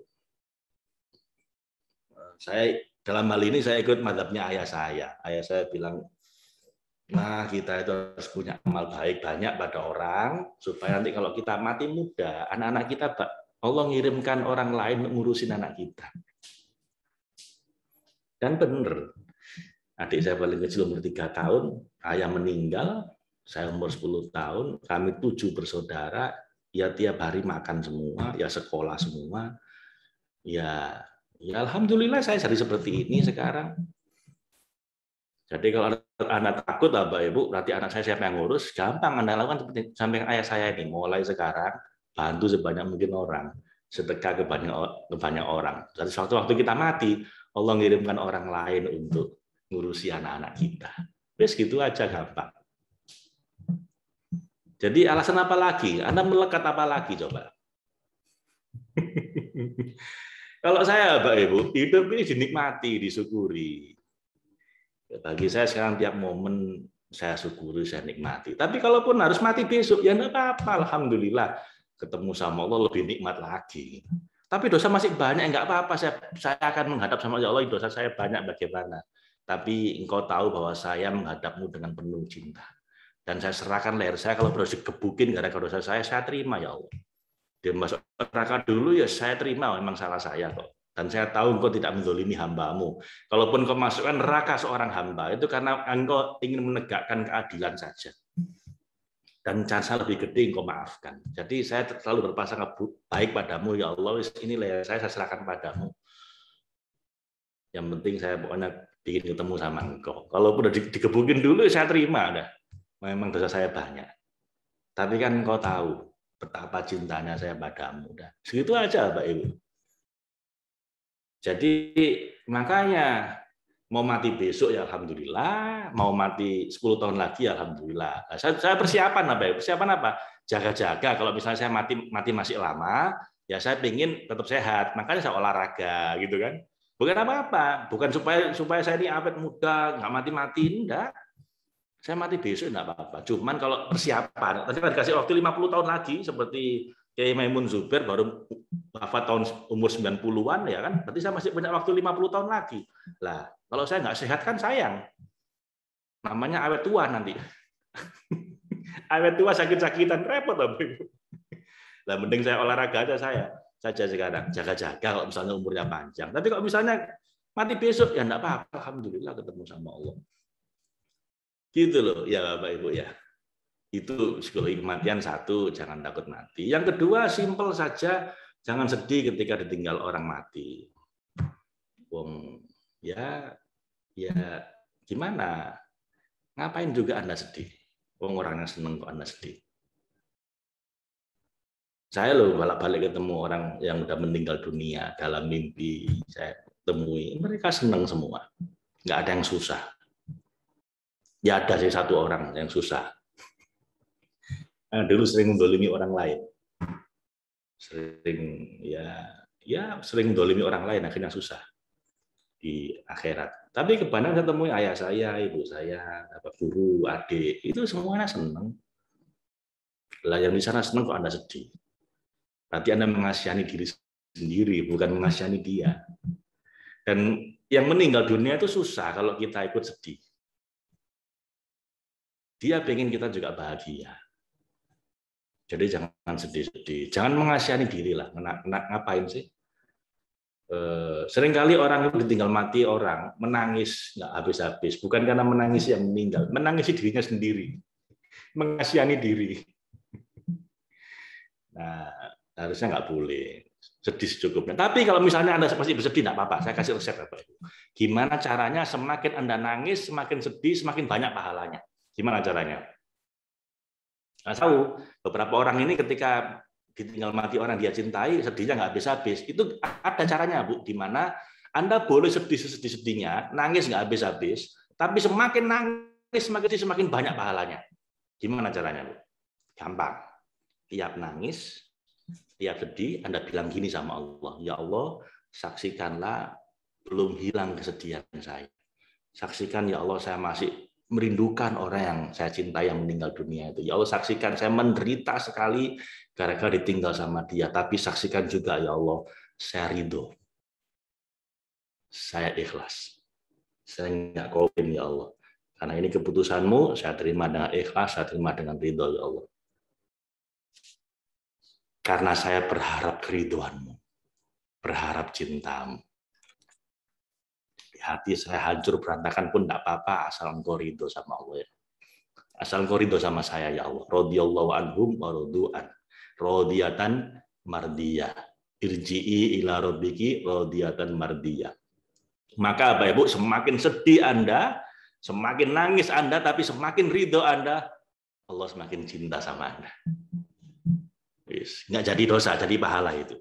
Saya dalam hal ini saya ikut mazhabnya ayah saya. Ayah saya bilang, nah kita itu harus punya amal baik banyak pada orang supaya nanti kalau kita mati muda, anak-anak kita Allah ngirimkan orang lain ngurusin anak kita. Dan benar, adik saya paling kecil umur 3 tahun, ayah meninggal, saya umur 10 tahun, kami 7 bersaudara, ya tiap hari makan semua, ya sekolah semua, ya alhamdulillah saya jadi seperti ini sekarang. Jadi kalau anak takut Bapak Ibu, berarti anak saya siapa yang ngurus, gampang Anda lakukan seperti samping ayah saya ini, mulai sekarang bantu sebanyak mungkin orang, sedekah ke banyak orang. Jadi suatu waktu kita mati, Allah ngirimkan orang lain untuk ngurusi anak-anak kita. Terus gitu aja gampang. Jadi alasan apa lagi? Anda melekat apa lagi coba? Kalau saya, Bapak Ibu, hidup ini dinikmati, disyukuri. Bagi saya sekarang tiap momen saya syukuri, saya nikmati. Tapi kalaupun harus mati besok, ya enggak apa-apa. Alhamdulillah, ketemu sama Allah lebih nikmat lagi. Tapi dosa masih banyak, enggak apa-apa. Saya akan menghadap sama Allah, dosa saya banyak bagaimana. Tapi engkau tahu bahwa saya menghadapmu dengan penuh cinta. Dan saya serahkan leher saya, kalau harus digebukin gara-gara dosa saya terima ya Allah. Dia masuk neraka dulu, ya saya terima, memang salah saya kok. Dan saya tahu engkau tidak menzalimi hamba-Mu. Kalaupun kau masukkan neraka seorang hamba, itu karena engkau ingin menegakkan keadilan saja. Dan jasa lebih gede engkau maafkan. Jadi saya selalu berprasangka baik padamu, ya Allah, ini leher saya serahkan padamu. Yang penting saya pokoknya ingin ketemu sama engkau. Kalaupun udah digebukin dulu, saya terima. Dah. Memang dosa saya banyak. Tapi kan engkau tahu betapa cintanya saya padamu. Dah. Segitu aja, Pak Ibu. Jadi makanya mau mati besok ya alhamdulillah, mau mati 10 tahun lagi ya alhamdulillah. Nah, saya persiapan apa ya? Persiapan apa? Jaga-jaga. Kalau misalnya saya mati masih lama, ya saya ingin tetap sehat. Makanya saya olahraga gitu kan. Bukan apa-apa, bukan supaya saya ini awet muda, nggak mati-mati, enggak. Saya mati besok enggak apa-apa. Cuman kalau persiapan, tadi kan dikasih waktu 50 tahun lagi seperti Kiai Maimun Zubair baru wafat tahun umur 90-an ya kan. Berarti saya masih punya waktu 50 tahun lagi. Lah, kalau saya nggak sehat kan sayang. Namanya awet tua nanti. Awet tua sakit-sakitan repot Bapak Ibu. Lah mending saya olahraga aja saja sekarang. Jaga-jaga kalau misalnya umurnya panjang. Tapi kalau misalnya mati besok ya enggak apa-apa. Alhamdulillah ketemu sama Allah. Gitu loh ya Bapak Ibu ya. Itu psikologi kematian satu, jangan takut mati. Yang kedua simpel saja, jangan sedih ketika ditinggal orang mati. Wong ya gimana? Ngapain juga Anda sedih? Wong orangnya seneng kok Anda sedih. Saya loh balik ketemu orang yang udah meninggal dunia dalam mimpi saya temui, mereka seneng semua. Nggak ada yang susah. Ya ada sih satu orang yang susah. Dulu sering mendolimi orang lain. Sering mendolimi orang lain, akhirnya susah di akhirat. Tapi kebanyakan saya temui ayah saya, ibu saya, guru, adik, itu semuanya senang. Lah yang di sana senang kok Anda sedih. Berarti Anda mengasihani diri sendiri, bukan mengasihani dia. Dan yang meninggal dunia itu susah kalau kita ikut sedih. Dia pengen kita juga bahagia. Jadi jangan sedih-sedih, jangan mengasihani diri lah. Ngapain sih? Seringkali orang itu ditinggal mati orang menangis nggak habis-habis, bukan karena menangis yang meninggal, menangisi dirinya sendiri, mengasihani diri. Nah, harusnya nggak boleh sedih secukupnya. Tapi kalau misalnya Anda masih bersedih, nggak apa-apa. Saya kasih resep Bapak Ibu. Gimana caranya semakin Anda nangis, semakin sedih, semakin banyak pahalanya. Gimana caranya? Nah, tahu beberapa orang ini ketika ditinggal mati orang dia cintai, sedihnya nggak habis-habis. Itu ada caranya, Bu. Di mana Anda boleh sedih sesedih-sedihnya, nangis nggak habis-habis, tapi semakin nangis, semakin banyak pahalanya. Gimana caranya, Bu? Gampang. Tiap nangis, tiap sedih, Anda bilang gini sama Allah, ya Allah, saksikanlah belum hilang kesedihan saya. Saksikan ya Allah, saya masih merindukan orang yang saya cintai yang meninggal dunia itu. Ya Allah, saksikan saya menderita sekali gara-gara ditinggal sama dia. Tapi saksikan juga ya Allah, saya ridho. Saya ikhlas. Saya nggak koin ya Allah. Karena ini keputusanmu, saya terima dengan ikhlas, saya terima dengan ridho ya Allah. Karena saya berharap keridhoanmu, berharap cintamu. Hati saya hancur berantakan pun tidak apa-apa, asal engkau ridho sama Allah. Asal engkau ridho sama saya ya Allah. Radhiyallahu anhum wa radu'an. Radiyatan mardiyah. Irji'i ila rabbiki radiyatan mardiyah. Maka Bapak Ibu, semakin sedih Anda, semakin nangis Anda, tapi semakin ridho Anda, Allah semakin cinta sama Anda. Nggak jadi dosa, jadi pahala itu.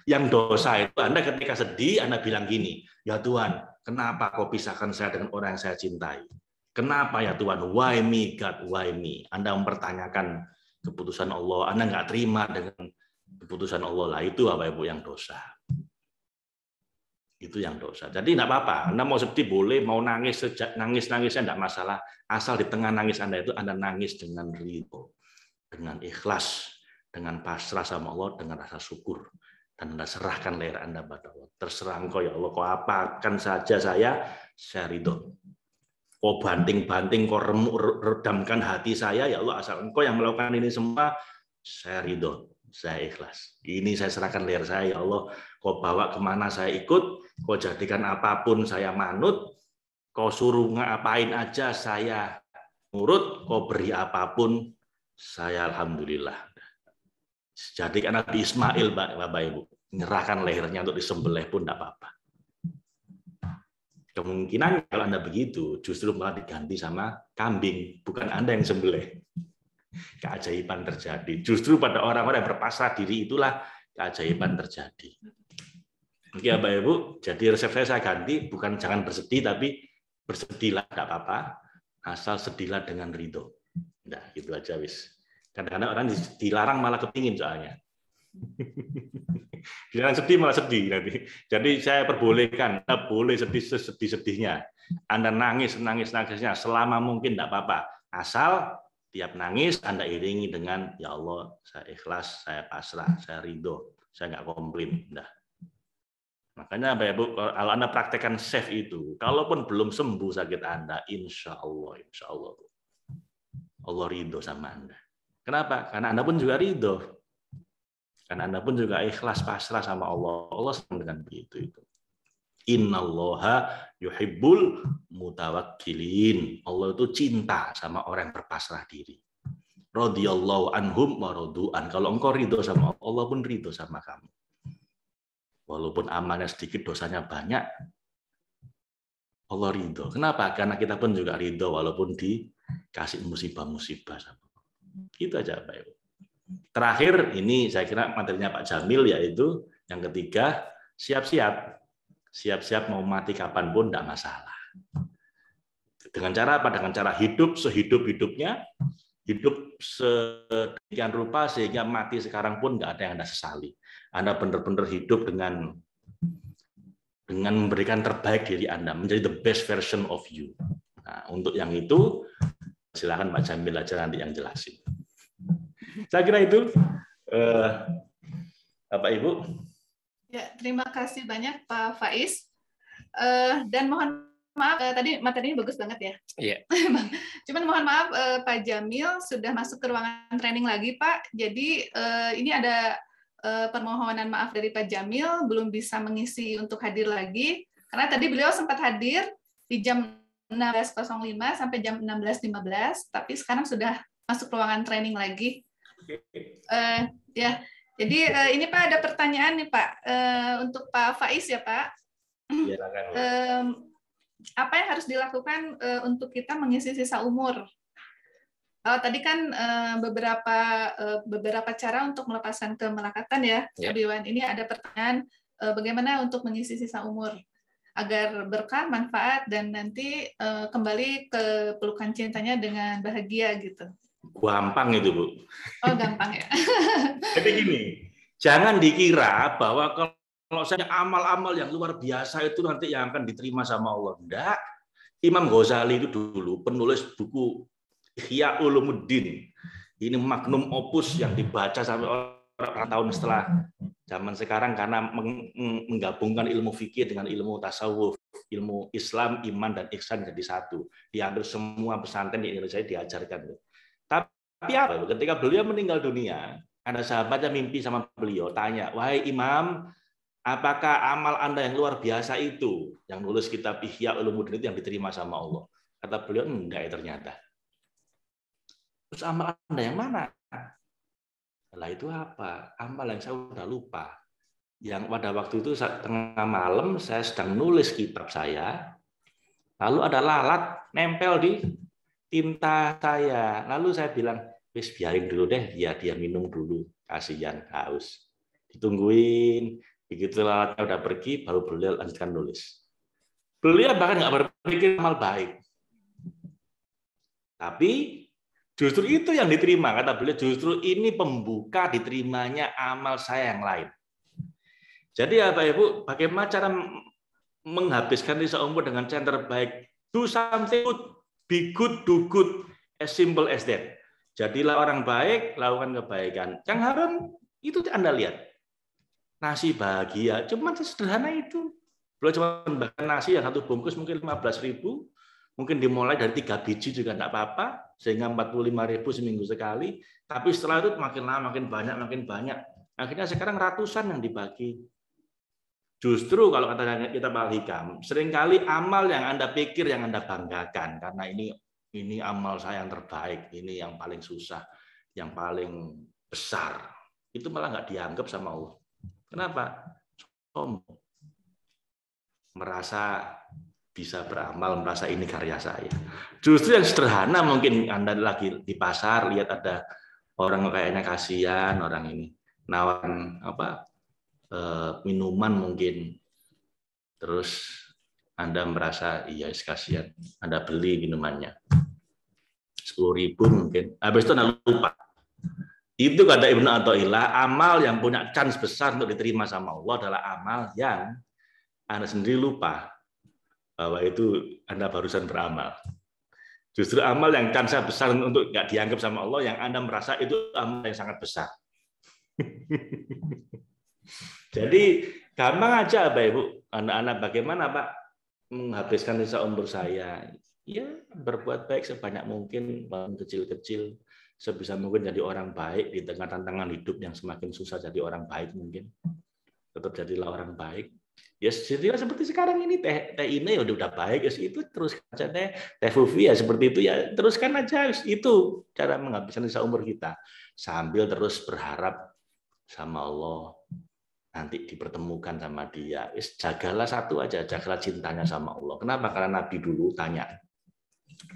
Yang dosa itu Anda ketika sedih, Anda bilang gini, ya Tuhan, kenapa kau pisahkan saya dengan orang yang saya cintai? Kenapa ya Tuhan? Why me, God? Why me? Anda mempertanyakan keputusan Allah. Anda nggak terima dengan keputusan Allah. Lah itu Bapak Ibu yang dosa. Itu yang dosa. Jadi tidak apa-apa. Anda mau sedih boleh, mau nangis nangis-nangisnya tidak masalah. Asal di tengah nangis Anda itu Anda nangis dengan ridho, dengan ikhlas, dengan pasrah sama Allah, dengan rasa syukur. Dan Anda serahkan leher Anda pada Allah. Terserah Engkau ya Allah, kau apakan saja saya ridho. Kau banting-banting, kau redamkan hati saya, ya Allah, asal Engkau yang melakukan ini semua, saya ridho, saya ikhlas. Ini saya serahkan leher saya, ya Allah, kau bawa kemana saya ikut, kau jadikan apapun saya manut, kau suruh ngapain aja saya nurut, kau beri apapun, saya alhamdulillah. Jadikan Nabi Ismail, Bapak Ibu, menyerahkan lehernya untuk disembelih pun tidak apa-apa. Kemungkinan kalau Anda begitu, justru malah diganti sama kambing, bukan Anda yang sembelih. Keajaiban terjadi. Justru pada orang-orang yang berpasrah diri itulah keajaiban terjadi. Oke, Bapak Ibu, jadi resep saya ganti, bukan jangan bersedih, tapi bersedihlah, tidak apa-apa, asal sedihlah dengan ridho. Nah, gitu aja, wis. Kadang-kadang orang dilarang malah kepingin soalnya. Jangan sedih malah sedih nanti. Jadi saya perbolehkan, Anda boleh sedih sedih-sedihnya. Anda nangis-nangisnya selama mungkin tidak apa-apa. Asal tiap nangis Anda iringi dengan ya Allah, saya ikhlas, saya pasrah, saya ridho, saya nggak komplain. Nah. Makanya Bapak Ibu, kalau Anda praktekkan safe itu, kalaupun belum sembuh sakit Anda, insya Allah Allah ridho sama Anda. Kenapa? Karena Anda pun juga ridho. Karena Anda pun juga ikhlas pasrah sama Allah. Allah senang dengan begitu itu. Innallaha yuhibbul mutawakkilin. Allah itu cinta sama orang yang berpasrah diri. Radhiyallahu anhum wa radu'an. Kalau engkau ridho sama Allah, Allah pun ridho sama kamu. Walaupun amalnya sedikit, dosanya banyak, Allah ridho. Kenapa? Karena kita pun juga ridho walaupun dikasih musibah-musibah sama Allah. Itu aja, Pak Ibu. Terakhir, ini saya kira materinya Pak Jamil, yaitu yang ketiga, siap-siap. Siap-siap mau mati kapanpun, tidak masalah. Dengan cara apa? Dengan cara hidup sehidup-hidupnya, hidup sedemikian rupa sehingga mati sekarang pun nggak ada yang Anda sesali. Anda benar-benar hidup dengan memberikan terbaik diri Anda, menjadi the best version of you. Nah, untuk yang itu, silakan Pak Jamil aja nanti yang jelasin. Saya kira itu, Bapak Ibu. Ya, terima kasih banyak Pak Faiz. Dan mohon maaf, tadi materinya bagus banget ya. Iya. Cuman mohon maaf, Pak Jamil sudah masuk ke ruangan training lagi, Pak. Jadi ini ada permohonan maaf dari Pak Jamil, belum bisa mengisi untuk hadir lagi. Karena tadi beliau sempat hadir di jam 16.05 sampai jam 16.15, tapi sekarang sudah masuk ruangan training lagi. Ya, jadi ini Pak ada pertanyaan nih Pak untuk Pak Faiz ya Pak. Apa yang harus dilakukan untuk kita mengisi sisa umur? Tadi kan beberapa cara untuk melepaskan kemelekatan ya, Pak Biwan. Ini ada pertanyaan bagaimana untuk mengisi sisa umur agar berkah, manfaat, dan nanti kembali ke pelukan cintanya dengan bahagia gitu. Gampang itu, Bu. Oh, gampang ya. Jadi gini, jangan dikira bahwa kalau saya amal-amal yang luar biasa itu nanti yang akan diterima sama Allah. Enggak. Imam Ghazali itu dulu penulis buku Ihya Ulumuddin. Ini magnum opus yang dibaca sampai orang tahun setelah zaman sekarang karena menggabungkan ilmu fikih dengan ilmu tasawuf, ilmu Islam, iman, dan ihsan jadi satu. Di hampir semua pesantren di Indonesia diajarkan. Tapi apa? Ketika beliau meninggal dunia, ada sahabatnya mimpi sama beliau, tanya, wahai Imam, apakah amal Anda yang luar biasa itu, yang nulis kitab Ihya Ulumuddin itu yang diterima sama Allah? Kata beliau, enggak ya ternyata. Terus amal Anda yang mana? Lah itu apa? Amal yang saya udah lupa. Yang pada waktu itu tengah malam saya sedang nulis kitab saya, lalu ada lalat nempel di tinta saya. Lalu saya bilang, wis biarin dulu deh, ya dia minum dulu, kasihan haus. Ditungguin, begitu lalatnya udah pergi, baru beliau lanjutkan nulis. Beliau bahkan nggak berpikir amal baik. Tapi justru itu yang diterima, kata beliau, justru ini pembuka diterimanya amal saya yang lain. Jadi ya Bapak Ibu, bagaimana cara menghabiskan sisa umur dengan cara terbaik. Do something good, be good, do good, as simple as that. Jadilah orang baik, lakukan kebaikan. Yang haram itu Anda lihat. Nasi bahagia, cuma sederhana itu. Belum cuma bahkan nasi yang satu bungkus mungkin 15.000, mungkin dimulai dari 3 biji juga enggak apa-apa, sehingga 45.000 seminggu sekali. Tapi setelah itu makin lama makin banyak. Akhirnya sekarang ratusan yang dibagi. Justru kalau kata kita Pak Hikam, seringkali amal yang Anda pikir yang Anda banggakan karena ini amal saya yang terbaik, ini yang paling susah, yang paling besar, itu malah nggak dianggap sama Allah. Kenapa? Sombong. Merasa bisa beramal, merasa ini karya saya. Justru yang sederhana mungkin Anda lagi di pasar lihat ada orang kayaknya kasihan, orang ini nawarin minuman mungkin, terus Anda merasa iya kasihan, Anda beli minumannya 10.000 mungkin, habis itu Anda lupa. Itu kata Ibnu Athaillah, amal yang punya chance besar untuk diterima sama Allah adalah amal yang Anda sendiri lupa bahwa itu Anda barusan beramal. Justru amal yang chance besar untuk nggak dianggap sama Allah, yang Anda merasa itu amal yang sangat besar. Jadi gampang aja Bapak Ibu, anak-anak bagaimana Pak menghabiskan sisa umur saya? Ya berbuat baik sebanyak mungkin, kecil-kecil, sebisa mungkin jadi orang baik di tengah tantangan hidup yang semakin susah. Jadi orang baik mungkin, tetap jadilah orang baik. Ya jadilah seperti sekarang ini teh ini udah baik, ya itu terus aja teh Fufi ya seperti itu ya teruskan aja, itu cara menghabiskan sisa umur kita sambil terus berharap sama Allah. Nanti dipertemukan sama dia. Jagalah satu aja, jagalah cintanya sama Allah. Kenapa? Karena Nabi dulu tanya,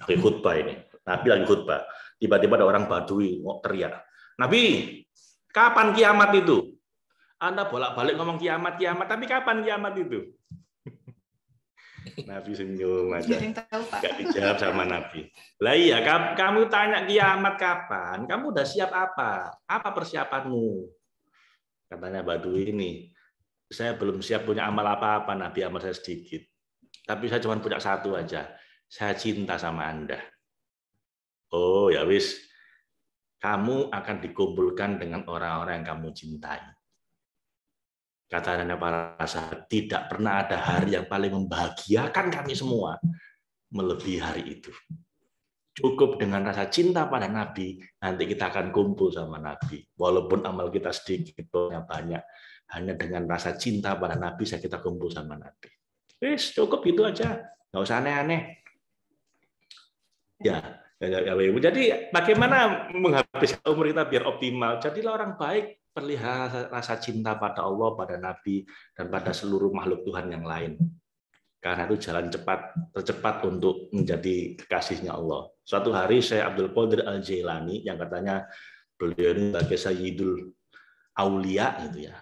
lagi khutbah ini, Nabi lagi khutbah, tiba-tiba ada orang Badui teriak, Nabi, kapan kiamat itu? Anda bolak-balik ngomong kiamat, tapi kapan kiamat itu? Nabi senyum aja, nggak dijawab sama Nabi. Lah iya, kamu tanya kiamat kapan? Kamu udah siap apa? Apa persiapanmu? Katanya Badui ini, saya belum siap punya amal apa-apa, Nabi, amal saya sedikit. Tapi saya cuma punya satu aja, saya cinta sama Anda. Oh ya wis, kamu akan dikumpulkan dengan orang-orang yang kamu cintai. Katanya para sahabat, tidak pernah ada hari yang paling membahagiakan kami semua melebihi hari itu. Cukup dengan rasa cinta pada Nabi, nanti kita akan kumpul sama Nabi. Walaupun amal kita sedikit, banyak, hanya dengan rasa cinta pada Nabi, kita kumpul sama Nabi. Wis, cukup itu aja, nggak usah aneh-aneh. Ya, jadi bagaimana menghabiskan umur kita biar optimal? Jadilah orang baik, pelihara rasa cinta pada Allah, pada Nabi, dan pada seluruh makhluk Tuhan yang lain. Karena itu jalan tercepat untuk menjadi kekasihnya Allah. Suatu hari saya Abdul Qadir Al-Jailani yang katanya beliau ini sebagai Sayyidul Aulia gitu ya,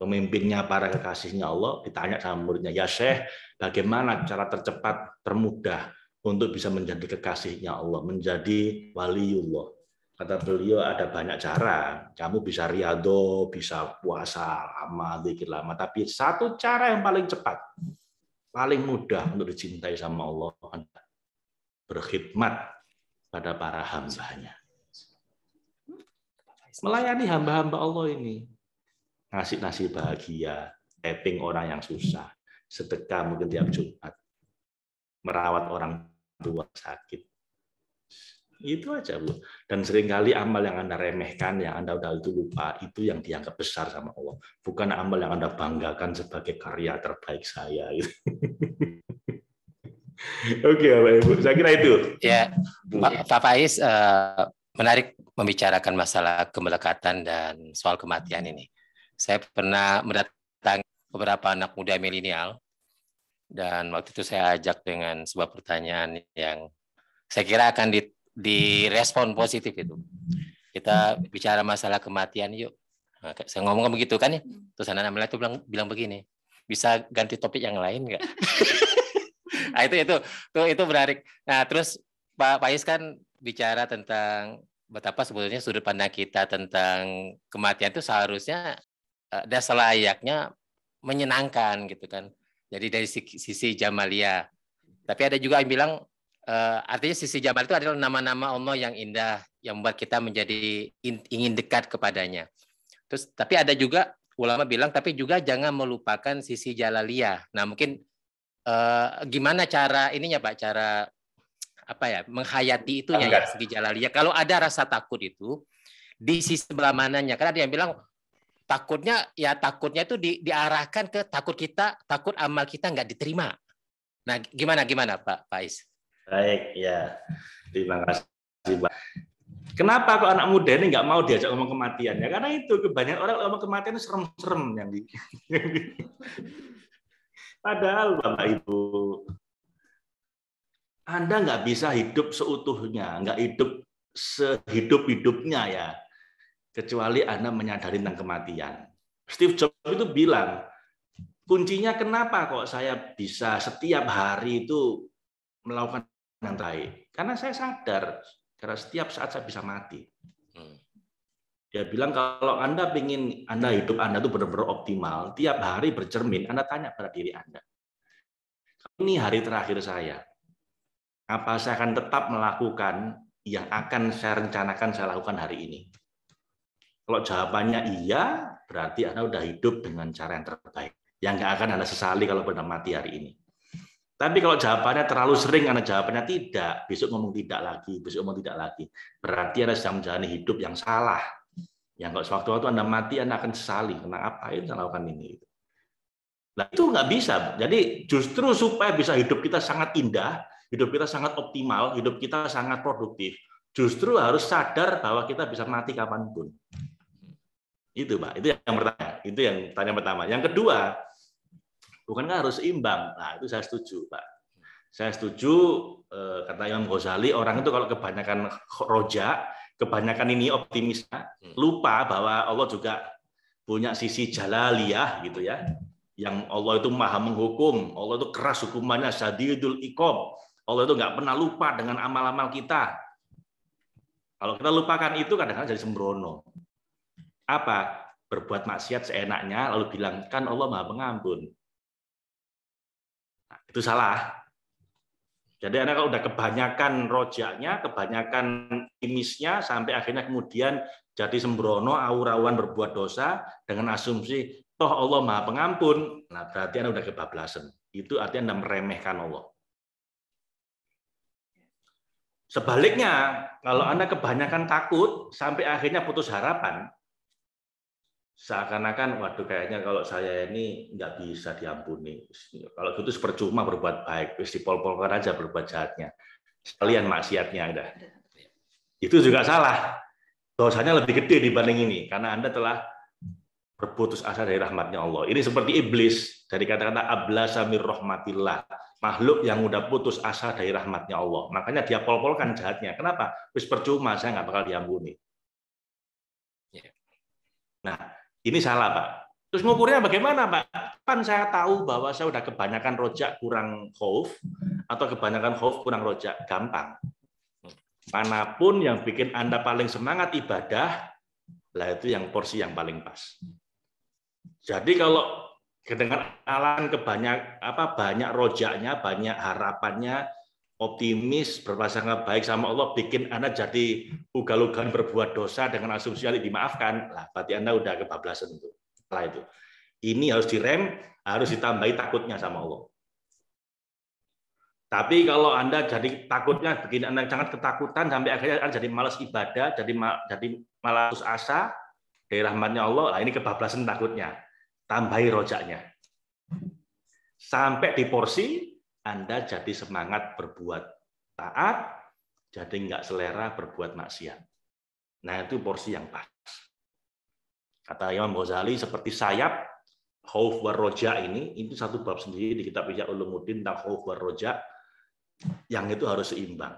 pemimpinnya para kekasihnya Allah, ditanya sama muridnya, ya Syekh, bagaimana cara tercepat, termudah untuk bisa menjadi kekasihnya Allah, menjadi waliullah? Kata beliau ada banyak cara. Kamu bisa riyadhah, bisa puasa lama, zikir lama, tapi satu cara yang paling cepat, paling mudah untuk dicintai sama Allah, berkhidmat pada para hambanya. Melayani hamba-hamba Allah ini. Ngasih nasi bahagia, tapping orang yang susah, sedekah mungkin tiap Jumat, merawat orang tua sakit. Itu aja, Bu. Dan seringkali amal yang Anda remehkan, yang Anda udah itu lupa, itu yang dianggap besar sama Allah. Bukan amal yang Anda banggakan sebagai karya terbaik saya. Oke, Bapak Ibu. Saya kira itu. Ya, Pak Faiz menarik membicarakan masalah kemelekatan dan soal kematian ini. Saya pernah mendatangi beberapa anak muda milenial, dan waktu itu saya ajak dengan sebuah pertanyaan yang saya kira akan direspon positif itu. Kita bicara masalah kematian yuk. Nah, saya ngomong begitu kan ya. Terus anak-anak itu bilang begini, bisa ganti topik yang lain nggak? Nah, itu menarik. Nah, terus Pak Faiz kan bicara tentang betapa sebetulnya sudut pandang kita tentang kematian itu seharusnya dan selayaknya menyenangkan gitu kan. Jadi dari sisi Jamaliyah. Tapi ada juga yang bilang artinya sisi Jamal itu adalah nama-nama Allah yang indah, yang membuat kita menjadi ingin dekat kepadanya. Terus tapi ada juga ulama bilang tapi juga jangan melupakan sisi Jalaliyah. Nah, mungkin gimana cara ininya Pak, cara apa ya, menghayati itunya ya segi Jalaliyah. Kalau ada rasa takut itu di sisi sebelah mananya? Karena ada yang bilang takutnya itu diarahkan ke takut amal kita nggak diterima. Nah, gimana Pak Faiz? Baik, ya. Terima kasih, Pak. Kenapa kok anak muda ini nggak mau diajak ngomong kematian? Ya karena itu kebanyakan orang ngomong kematian itu serem-serem yang di. Padahal Bapak Ibu, Anda nggak bisa hidup seutuhnya, nggak hidup sehidup-hidupnya ya, kecuali Anda menyadari tentang kematian. Steve Jobs itu bilang, kuncinya kenapa kok saya bisa setiap hari itu melakukan yang baik? Karena saya sadar, karena setiap saat saya bisa mati. Dia bilang kalau Anda ingin hidup Anda itu benar-benar optimal, tiap hari bercermin, Anda tanya pada diri Anda, ini hari terakhir saya, apa saya akan tetap melakukan yang akan saya rencanakan saya lakukan hari ini? Kalau jawabannya iya, berarti Anda sudah hidup dengan cara yang terbaik, yang nggak akan Anda sesali kalau benar mati hari ini. Tapi kalau jawabannya terlalu sering, Anda jawabannya tidak, besok ngomong tidak lagi, besok ngomong tidak lagi, berarti Anda sedang menjalani hidup yang salah. Yang kalau sewaktu-waktu Anda mati, Anda akan sesali, kenapa saya lakukan ini? Nah, itu nggak bisa. Jadi justru supaya bisa hidup kita sangat indah, hidup kita sangat optimal, hidup kita sangat produktif, justru harus sadar bahwa kita bisa mati kapanpun. Itu Pak, itu yang pertama. Itu yang tanya pertama. Yang kedua, bukankah harus imbang? Nah, itu saya setuju, Pak. Saya setuju, kata Imam Ghazali, orang itu kalau kebanyakan roja, kebanyakan ini optimisnya, lupa bahwa Allah juga punya sisi jalaliyah, gitu ya. Yang Allah itu maha menghukum, Allah itu keras hukumannya, syadidul iqab. Allah itu nggak pernah lupa dengan amal-amal kita. Kalau kita lupakan itu, kadang-kadang jadi sembrono. Apa? Berbuat maksiat seenaknya, lalu bilang, kan Allah maha pengampun. Itu salah. Jadi Anda kalau udah kebanyakan rojaknya, kebanyakan imisnya, sampai akhirnya kemudian jadi sembrono, aur-auran berbuat dosa dengan asumsi toh Allah Maha Pengampun. Nah, berarti Anda udah kebablasan. Itu artinya Anda meremehkan Allah. Sebaliknya, kalau Anda kebanyakan takut sampai akhirnya putus harapan, seakan-akan, waduh kayaknya kalau saya ini nggak bisa diampuni. Kalau gitu percuma berbuat baik, dipol-polkan aja berbuat jahatnya. Sekalian maksiatnya ada. Itu juga salah. Dosanya lebih gede dibanding ini, karena Anda telah berputus asa dari rahmatnya Allah. Ini seperti iblis, dari kata-kata ablasa mir rahmatillah, makhluk yang udah putus asa dari rahmatnya Allah. Makanya dia pol-polkan jahatnya. Kenapa? Wis percuma, saya nggak bakal diampuni. Nah, ini salah, Pak. Terus ngukurnya bagaimana, Pak? Kan saya tahu bahwa saya udah kebanyakan rojak kurang khauf, atau kebanyakan khauf kurang rojak. Gampang. Manapun yang bikin Anda paling semangat ibadah, lah itu yang porsi yang paling pas. Jadi kalau dengan alasan banyak rojaknya, banyak harapannya, optimis, berprasangka baik sama Allah, bikin Anda jadi ugal-ugalan berbuat dosa dengan asumsi yang dimaafkan, lah berarti Anda udah kebablasan itu. Setelah itu, ini harus direm, harus ditambahi takutnya sama Allah. Tapi kalau Anda jadi takutnya, bikin Anda sangat ketakutan sampai akhirnya Anda jadi malas ibadah, jadi malas asa dari rahmatnya Allah, lah ini kebablasan takutnya. Tambahi rojaknya. Sampai di porsi Anda jadi semangat berbuat taat, jadi nggak selera berbuat maksiat. Nah, itu porsi yang pas. Kata Imam Ghazali, seperti sayap, khauf war roja itu satu bab sendiri di kitab Ihya Ulumuddin tentang khauf war roja, yang itu harus seimbang.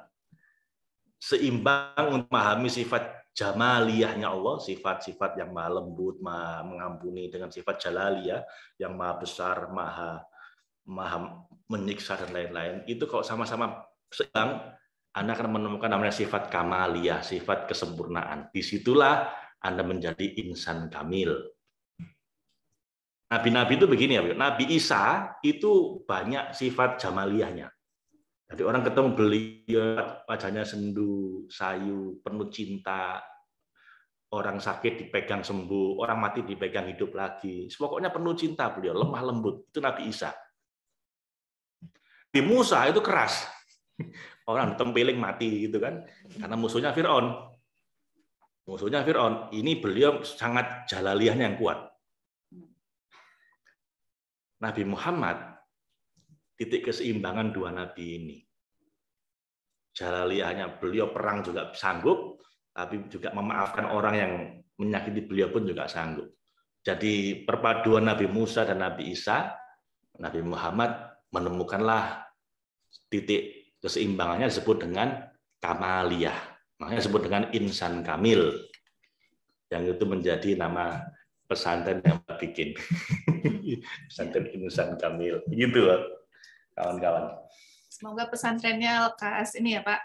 Seimbang untuk memahami sifat jamaliyahnya Allah, sifat-sifat yang maha lembut, maha mengampuni, dengan sifat jalaliyah, yang maha besar, maha menyiksa dan lain-lain. Itu kalau sama-sama seimbang, Anda akan menemukan namanya sifat kamaliyah, sifat kesempurnaan. Disitulah Anda menjadi insan kamil. Nabi-nabi itu begini ya, Nabi Isa itu banyak sifat jamaliyahnya. Jadi orang ketemu beliau wajahnya sendu, sayu, penuh cinta. Orang sakit dipegang sembuh, orang mati dipegang hidup lagi. Pokoknya penuh cinta beliau, lemah lembut. Itu Nabi Isa. Di Musa itu keras. Orang ditempeling mati gitu kan. Karena musuhnya Fir'aun. Musuhnya Fir'aun. Ini beliau sangat jalaliyahnya yang kuat. Nabi Muhammad, titik keseimbangan dua nabi ini. Jalaliyahnya beliau perang juga sanggup, tapi juga memaafkan orang yang menyakiti beliau pun juga sanggup. Jadi perpaduan Nabi Musa dan Nabi Isa, Nabi Muhammad menemukanlah titik keseimbangannya disebut dengan kamaliyah. Makanya disebut dengan insan kamil. Yang itu menjadi nama pesantren yang kita bikin. Pesantren insan kamil. Begitu, kawan-kawan. Semoga pesantrennya lekas ini ya Pak,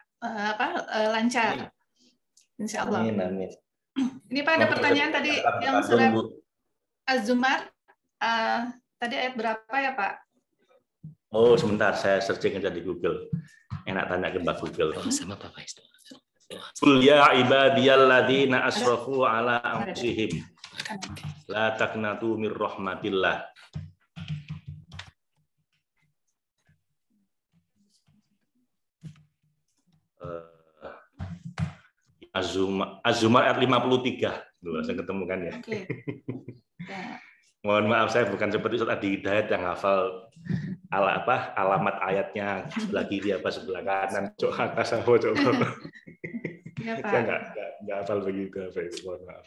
lancar. Insya Allah. Amin, amin. Ini Pak ada pertanyaan tadi yang surat Az-Zumar. Tadi ayat berapa ya Pak? Oh sebentar, saya searching aja di Google. Enak tanya ke Mbak Google. Sama Pak Faiz. Qul ya ibadiyalladzina asrafu ala anfusihim la taqnatu mir rahmatillah. Az-Zumar ayat 53. Dulu saya ketemu kan ya. Oke. Ya. Mohon maaf saya bukan seperti Ustaz Adi Hidayat yang hafal alamat ayatnya sebelah kiri apa sebelah kanan, cok atas apa cok. Ya, Pak. Saya nggak hafal begitu, mohon maaf.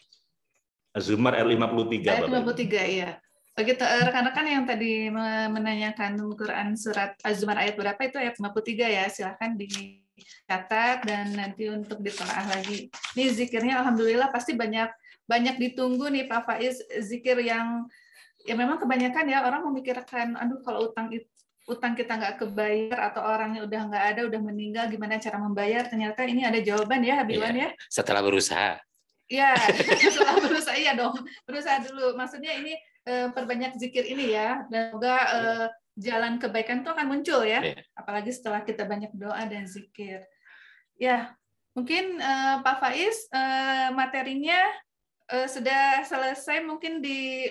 Az-Zumar ayat 53. Ayat 53 ya. Begitu rekan-rekan yang tadi menanyakan Quran surat Az-Zumar ayat berapa itu ayat 53 ya. Silahkan dicatat dan nanti untuk ditelaah lagi. Ini zikirnya alhamdulillah pasti banyak ditunggu nih Pak Faiz, zikir yang ya memang kebanyakan ya orang memikirkan aduh kalau utang kita nggak kebayar atau orangnya udah nggak ada, udah meninggal, gimana cara membayar? Ternyata ini ada jawaban ya, Habibwan ya. Setelah berusaha. Ya, setelah berusaha iya dong. Berusaha dulu. Maksudnya ini perbanyak zikir ini ya. Dan semoga jalan kebaikan itu akan muncul ya. Apalagi setelah kita banyak doa dan zikir. Ya, mungkin Pak Faiz materinya sudah selesai mungkin di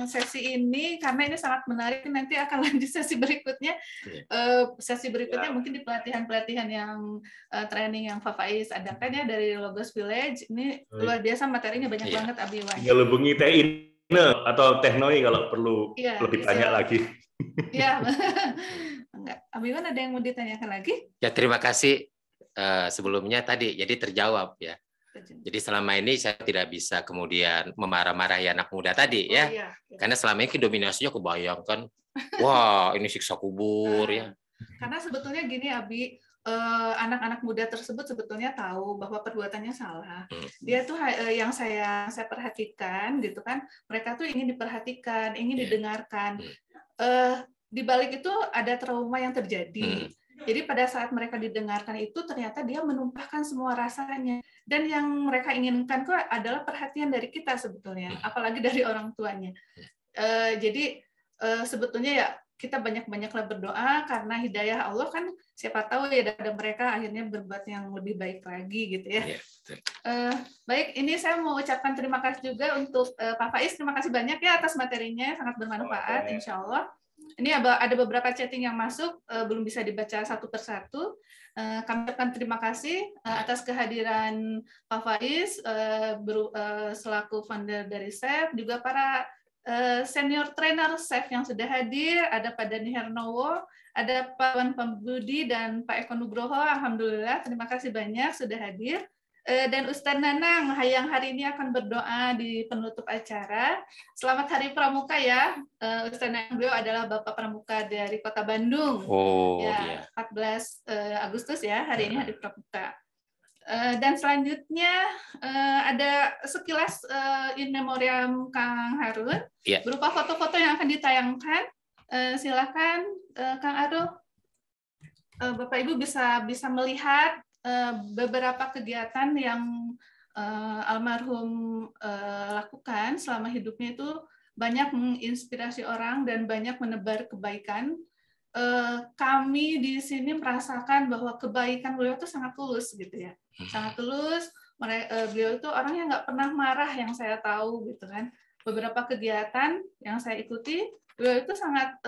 sesi ini karena ini sangat menarik. Nanti akan lanjut sesi berikutnya. Sesi berikutnya mungkin di pelatihan-pelatihan yang training yang Pak Faiz adakan ya dari Logos Village. Ini luar biasa materinya banyak banget Abi Wan. Tinggal hubungi Teh atau Teh Noi kalau perlu lebih banyak lagi. Iya. Enggak. Abi Wan ada yang mau ditanyakan lagi? Ya terima kasih sebelumnya tadi. Jadi terjawab ya. Jadi selama ini saya tidak bisa kemudian memarah-marahi anak muda tadi ya. Iya. Karena selama ini dominasinya kebayangkan, wah ini siksa kubur ya. Karena sebetulnya gini Abi, anak-anak muda tersebut sebetulnya tahu bahwa perbuatannya salah. Dia tuh yang saya perhatikan gitu kan, mereka tuh ingin diperhatikan, ingin didengarkan. Di balik itu ada trauma yang terjadi. Jadi pada saat mereka didengarkan itu ternyata dia menumpahkan semua rasanya. Dan yang mereka inginkan kok adalah perhatian dari kita sebetulnya, apalagi dari orang tuanya. Jadi sebetulnya ya kita banyak-banyaklah berdoa karena hidayah Allah kan siapa tahu ya ada mereka akhirnya berbuat yang lebih baik lagi gitu ya. Baik, ini saya mau ucapkan terima kasih juga untuk Pak Faiz. Terima kasih banyak ya atas materinya, sangat bermanfaat insya Allah. Ini ada beberapa chatting yang masuk, belum bisa dibaca satu persatu. Kami ucapkan terima kasih atas kehadiran Pak Faiz selaku founder dari SEF, juga para senior trainer SEF yang sudah hadir, ada Pak Dani Hernowo, ada Pak Wan Pambudi, dan Pak Eko Nugroho. Alhamdulillah, terima kasih banyak sudah hadir. Dan Ustadz Nanang yang hari ini akan berdoa di penutup acara. Selamat Hari Pramuka ya. Ustadz Nanang beliau adalah Bapak Pramuka dari Kota Bandung. Ya, 14 Agustus ya, hari ini Hari Pramuka. Dan selanjutnya ada sekilas in memoriam Kang Harun, berupa foto-foto yang akan ditayangkan. Silakan Kang Arul, Bapak Ibu bisa melihat beberapa kegiatan yang almarhum lakukan selama hidupnya itu banyak menginspirasi orang dan banyak menebar kebaikan. Kami di sini merasakan bahwa kebaikan beliau itu sangat tulus gitu ya, sangat tulus. Beliau itu orang yang nggak pernah marah yang saya tahu gitu kan. Beberapa kegiatan yang saya ikuti, beliau itu sangat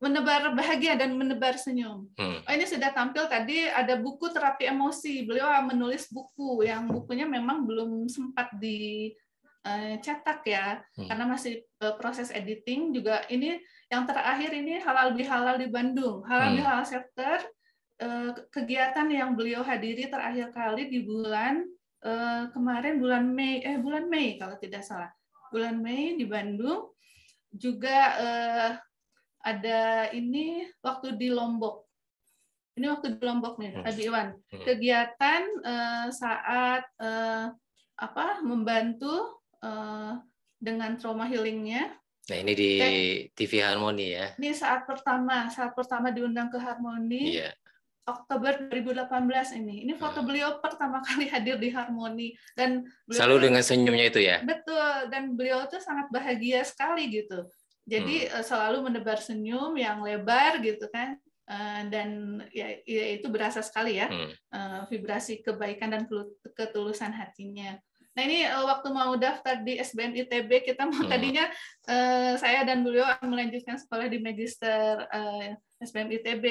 menebar bahagia dan menebar senyum. Ini sudah tampil tadi ada buku terapi emosi. Beliau menulis buku yang bukunya memang belum sempat dicetak ya, karena masih proses editing juga. Ini yang terakhir ini Halal Bihalal di Bandung. Halal Bihalal Chapter, kegiatan yang beliau hadiri terakhir kali di bulan kemarin bulan Mei kalau tidak salah. Bulan Mei di Bandung. Juga ada ini waktu di Lombok. Ini waktu di Lombok nih, Abi Iwan. Kegiatan saat membantu dengan trauma healingnya. Nah, ini di TV Harmoni ya. Ini saat pertama diundang ke Harmoni. Iya. Oktober 2018 ini. Ini foto beliau pertama kali hadir di Harmoni dan beliau selalu dengan senyumnya itu ya. Betul, dan beliau tuh sangat bahagia sekali gitu. Jadi selalu menebar senyum yang lebar gitu kan, dan ya itu berasa sekali ya, vibrasi kebaikan dan ketulusan hatinya. Nah ini waktu mau daftar di SBM ITB kita mau tadinya saya dan beliau melanjutkan sekolah di Magister SBM ITB,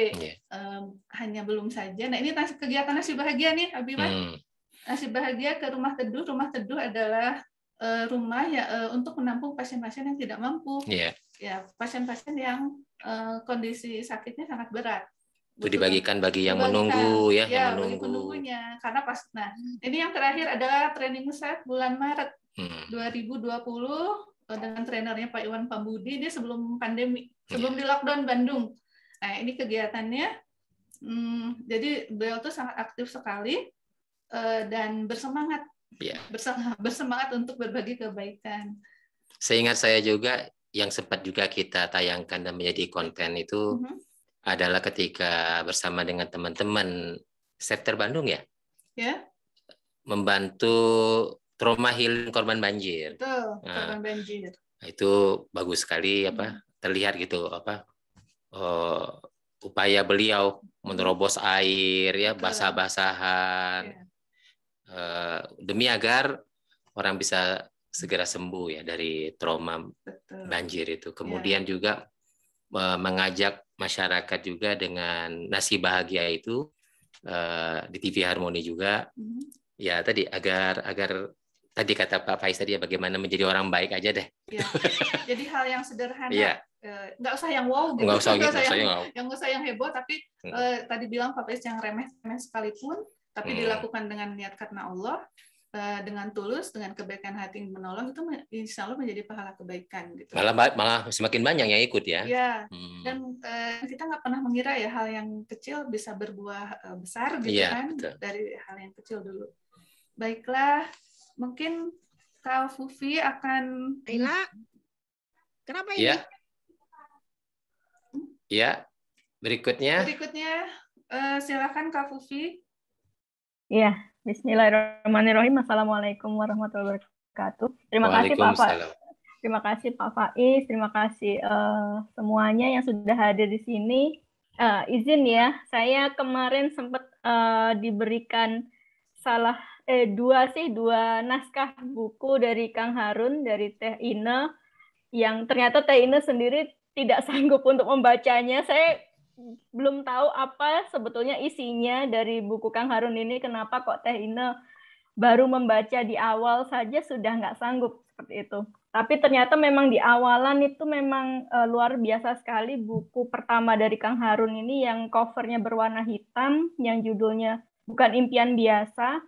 hanya belum saja. Nah ini kegiatan nasi bahagia nih, Abiman. Nasi bahagia ke rumah teduh. Rumah teduh adalah rumah ya untuk menampung pasien-pasien yang tidak mampu, ya pasien-pasien yang kondisi sakitnya sangat berat. Itu dibagikan bagi yang menunggu ya, yang menunggu. Bagi penunggunya. Karena ini yang terakhir adalah training set bulan Maret 2020 dengan trainernya Pak Iwan Pambudi. Dia sebelum pandemi, sebelum di lockdown Bandung. Nah ini kegiatannya, jadi beliau tuh sangat aktif sekali dan bersemangat. Bersemangat untuk berbagi kebaikan. Seingat saya juga yang sempat juga kita tayangkan dan menjadi konten itu adalah ketika bersama dengan teman-teman Chapter Bandung ya, membantu trauma healing korban banjir. Betul, korban banjir. Itu bagus sekali terlihat gitu upaya beliau menerobos air ya, basah-basahan. Demi agar orang bisa segera sembuh ya dari trauma banjir itu. Kemudian juga mengajak masyarakat juga dengan nasi bahagia itu di TV Harmoni juga. Ya tadi agar tadi kata Pak Faiz tadi ya, bagaimana menjadi orang baik aja deh. Ya. Jadi hal yang sederhana, nggak usah yang wow gitu, nggak usah yang heboh, tapi tadi bilang Pak Faiz yang remeh sekalipun, tapi dilakukan dengan niat karena Allah, dengan tulus, dengan kebaikan hati menolong, itu insya Allah menjadi pahala kebaikan. Gitu. Malah semakin banyak yang ikut ya. Ya, dan kita nggak pernah mengira ya hal yang kecil bisa berbuah besar gitu kan, betul. Dari hal yang kecil dulu. Baiklah, mungkin Kak Fufi akan... Ayla, kenapa ini? Ya, berikutnya silakan Kak Fufi. Iya, bismillahirrahmanirrahim. Assalamualaikum warahmatullahi wabarakatuh. Terima kasih Pak Faiz. Terima kasih Pak Faiz. Terima kasih semuanya yang sudah hadir di sini. Izin ya, saya kemarin sempat diberikan dua naskah buku dari Kang Harun, dari Teh Ine, yang ternyata Teh Ine sendiri tidak sanggup untuk membacanya. Saya belum tahu apa sebetulnya isinya dari buku Kang Harun ini, kenapa kok Teh Ine baru membaca di awal saja sudah nggak sanggup seperti itu. Tapi ternyata memang di awalan itu memang luar biasa sekali buku pertama dari Kang Harun ini yang covernya berwarna hitam, yang judulnya Bukan Impian Biasa.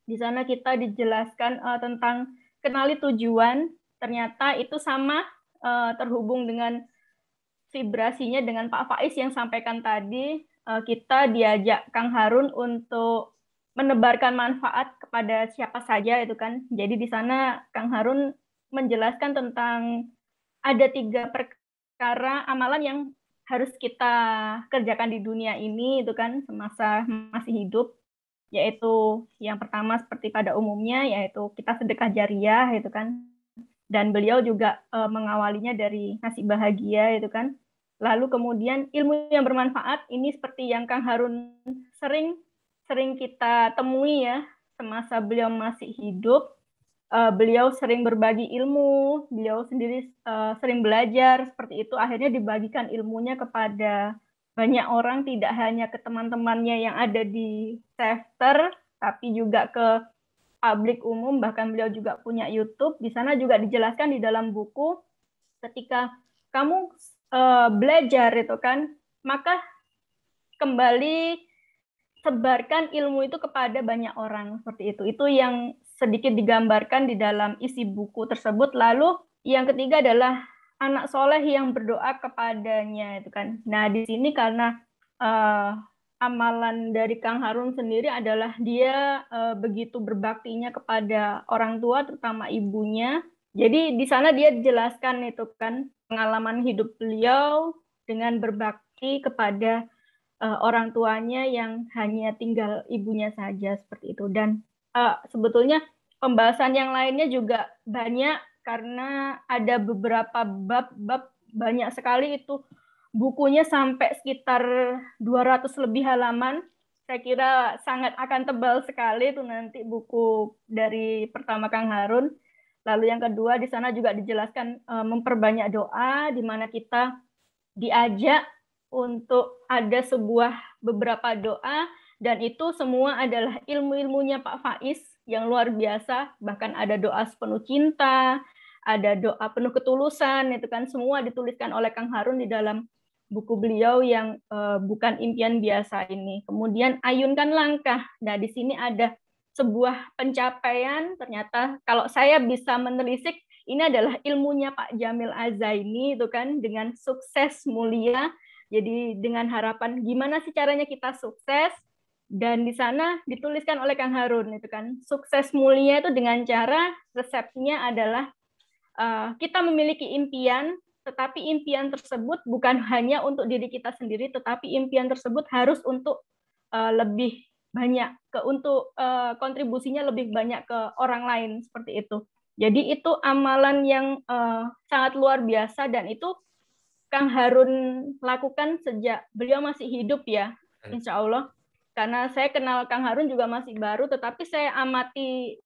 Di sana kita dijelaskan tentang kenali tujuan, ternyata itu sama terhubung dengan vibrasinya dengan Pak Faiz yang sampaikan tadi. Kita diajak Kang Harun untuk menebarkan manfaat kepada siapa saja itu kan. Jadi di sana Kang Harun menjelaskan tentang ada 3 perkara amalan yang harus kita kerjakan di dunia ini itu kan semasa masih hidup, yaitu yang pertama seperti pada umumnya yaitu kita sedekah jariah itu kan. dan beliau juga mengawalinya dari nasi bahagia itu kan. Lalu kemudian ilmu yang bermanfaat ini seperti yang Kang Harun sering kita temui ya semasa beliau masih hidup. Beliau sering berbagi ilmu, beliau sendiri sering belajar seperti itu, akhirnya dibagikan ilmunya kepada banyak orang, tidak hanya ke teman-temannya yang ada di chapter, tapi juga ke publik umum, bahkan beliau juga punya YouTube. Di sana juga dijelaskan di dalam buku, ketika kamu belajar itu kan, maka kembali sebarkan ilmu itu kepada banyak orang, seperti itu. Itu yang sedikit digambarkan di dalam isi buku tersebut. Lalu yang ketiga adalah anak soleh yang berdoa kepadanya itu kan. Nah di sini karena amalan dari Kang Harun sendiri adalah dia begitu berbaktinya kepada orang tua, terutama ibunya. Jadi di sana dia dijelaskan itu kan pengalaman hidup beliau dengan berbakti kepada orang tuanya yang hanya tinggal ibunya saja seperti itu. Dan sebetulnya pembahasan yang lainnya juga banyak karena ada beberapa bab banyak sekali itu. Bukunya sampai sekitar 200 lebih halaman. Saya kira sangat akan tebal sekali itu nanti buku dari pertama Kang Harun. Lalu yang kedua di sana juga dijelaskan memperbanyak doa, di mana kita diajak untuk ada beberapa doa, dan itu semua adalah ilmu-ilmunya Pak Faiz yang luar biasa. Bahkan ada doa sepenuh cinta, ada doa penuh ketulusan, itu kan semua dituliskan oleh Kang Harun di dalam buku beliau yang bukan impian biasa ini. Kemudian ayunkan langkah. Nah di sini ada sebuah pencapaian, ternyata kalau saya bisa menelisik, ini adalah ilmunya Pak Jamil Azaini itu kan, dengan sukses mulia. Jadi dengan harapan gimana sih caranya kita sukses, dan di sana dituliskan oleh Kang Harun itu kan, sukses mulia itu dengan cara resepnya adalah kita memiliki impian, tetapi impian tersebut bukan hanya untuk diri kita sendiri, tetapi impian tersebut harus untuk lebih banyak untuk kontribusinya lebih banyak ke orang lain seperti itu. Jadi itu amalan yang sangat luar biasa, dan itu Kang Harun lakukan sejak beliau masih hidup ya, insya Allah. Karena saya kenal Kang Harun juga masih baru, tetapi saya amati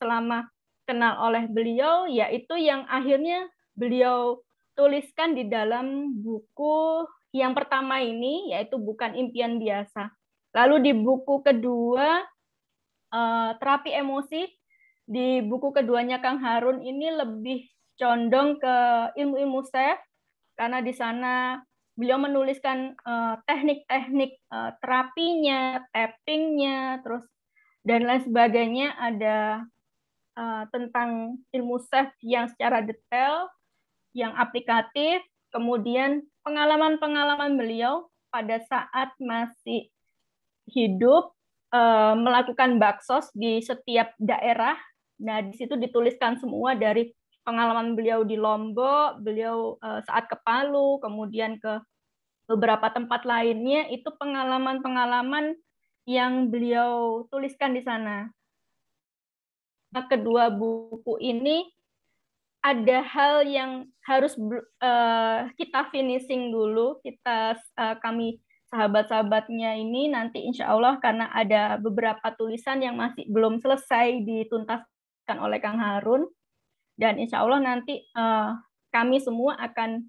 selama kenal oleh beliau, yaitu yang akhirnya beliau tuliskan di dalam buku yang pertama ini, yaitu Bukan Impian Biasa. Lalu di buku kedua, Terapi Emosi, di buku keduanya Kang Harun ini lebih condong ke ilmu-ilmu self, karena di sana beliau menuliskan teknik-teknik terapinya, tappingnya, terus dan lain sebagainya. Ada tentang ilmu self yang secara detail, yang aplikatif, kemudian pengalaman-pengalaman beliau pada saat masih hidup melakukan baksos di setiap daerah. Nah, di situ dituliskan semua dari pengalaman beliau di Lombok, beliau saat ke Palu, kemudian ke beberapa tempat lainnya, itu pengalaman-pengalaman yang beliau tuliskan di sana. Nah, kedua buku ini ada hal yang harus kita finishing dulu, kami sahabat-sahabatnya ini nanti insya Allah, karena ada beberapa tulisan yang masih belum selesai dituntaskan oleh Kang Harun, dan insya Allah nanti kami semua akan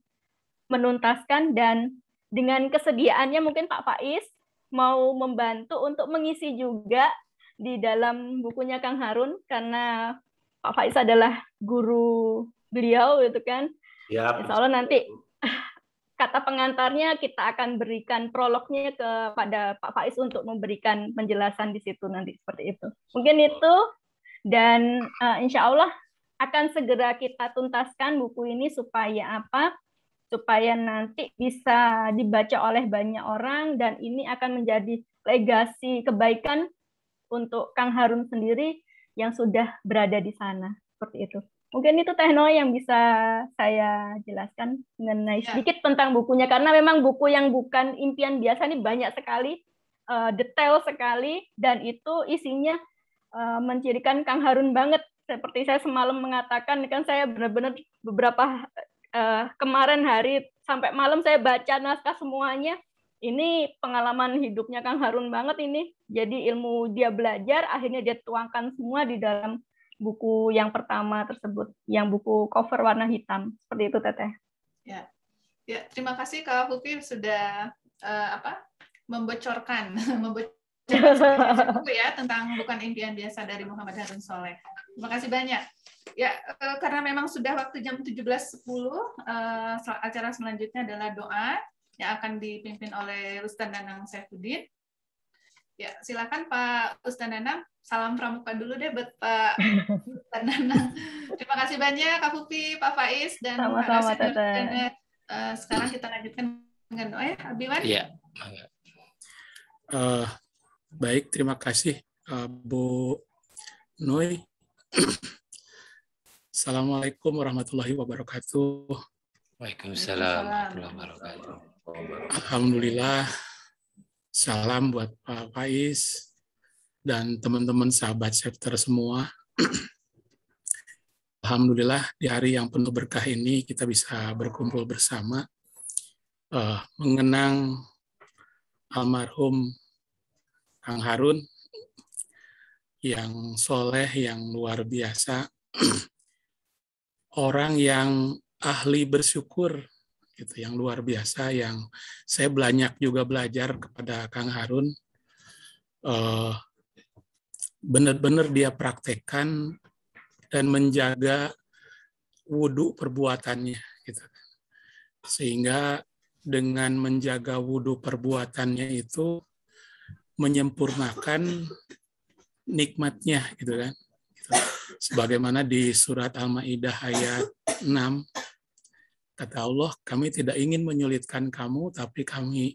menuntaskan, dan dengan kesediaannya mungkin Pak Faiz mau membantu untuk mengisi juga di dalam bukunya Kang Harun, karena Pak Faiz adalah guru beliau itu kan. Ya, insya Allah nanti kata pengantarnya kita akan berikan prolognya kepada Pak Faiz untuk memberikan penjelasan di situ nanti, seperti itu. Mungkin itu, dan insya Allah akan segera kita tuntaskan buku ini supaya apa? Supaya nanti bisa dibaca oleh banyak orang, dan ini akan menjadi legasi kebaikan untuk Kang Harun sendiri yang sudah berada di sana, seperti itu. Mungkin itu Teh Noy yang bisa saya jelaskan mengenai sedikit tentang bukunya, karena memang buku yang bukan impian biasa ini banyak sekali, detail sekali, dan itu isinya mencirikan Kang Harun banget seperti saya semalam mengatakan, kan saya benar-benar beberapa kemarin hari sampai malam saya baca naskah semuanya. Ini pengalaman hidupnya Kang Harun banget ini. Jadi ilmu dia belajar, akhirnya dia tuangkan semua di dalam buku yang pertama tersebut, yang buku cover warna hitam. Seperti itu, Teteh. Ya, terima kasih Kak Fufi sudah membocorkan buku ya tentang Bukan Impian Biasa dari Muhammad Harun Soleh. Terima kasih banyak. Ya, karena memang sudah waktu jam 17.10, acara selanjutnya adalah doa yang akan dipimpin oleh Ustaz Nanang Saifuddin. Ya, silakan Pak Ustaz Nanang. Salam pramuka dulu deh buat Pak Ustaz Nanang. Terima kasih banyak Kak Fufi, Pak Faiz, dan sama-sama, Teteh. Sekarang kita lanjutkan dengan doa ya, Abiwan. Iya. Baik, terima kasih Bu Noi. Assalamualaikum warahmatullahi wabarakatuh. Waalaikumsalam warahmatullahi wabarakatuh. Alhamdulillah, salam buat Pak Faiz dan teman-teman sahabat chapter semua. Alhamdulillah di hari yang penuh berkah ini kita bisa berkumpul bersama mengenang almarhum Kang Harun yang soleh, yang luar biasa, orang yang ahli bersyukur, gitu, yang luar biasa, yang saya banyak juga belajar kepada Kang Harun. Benar-benar dia praktekkan dan menjaga wudhu perbuatannya, gitu. Sehingga dengan menjaga wudhu perbuatannya itu menyempurnakan nikmatnya, gitu kan. Sebagaimana di surat Al-Maidah ayat 6, kata Allah, kami tidak ingin menyulitkan kamu, tapi kami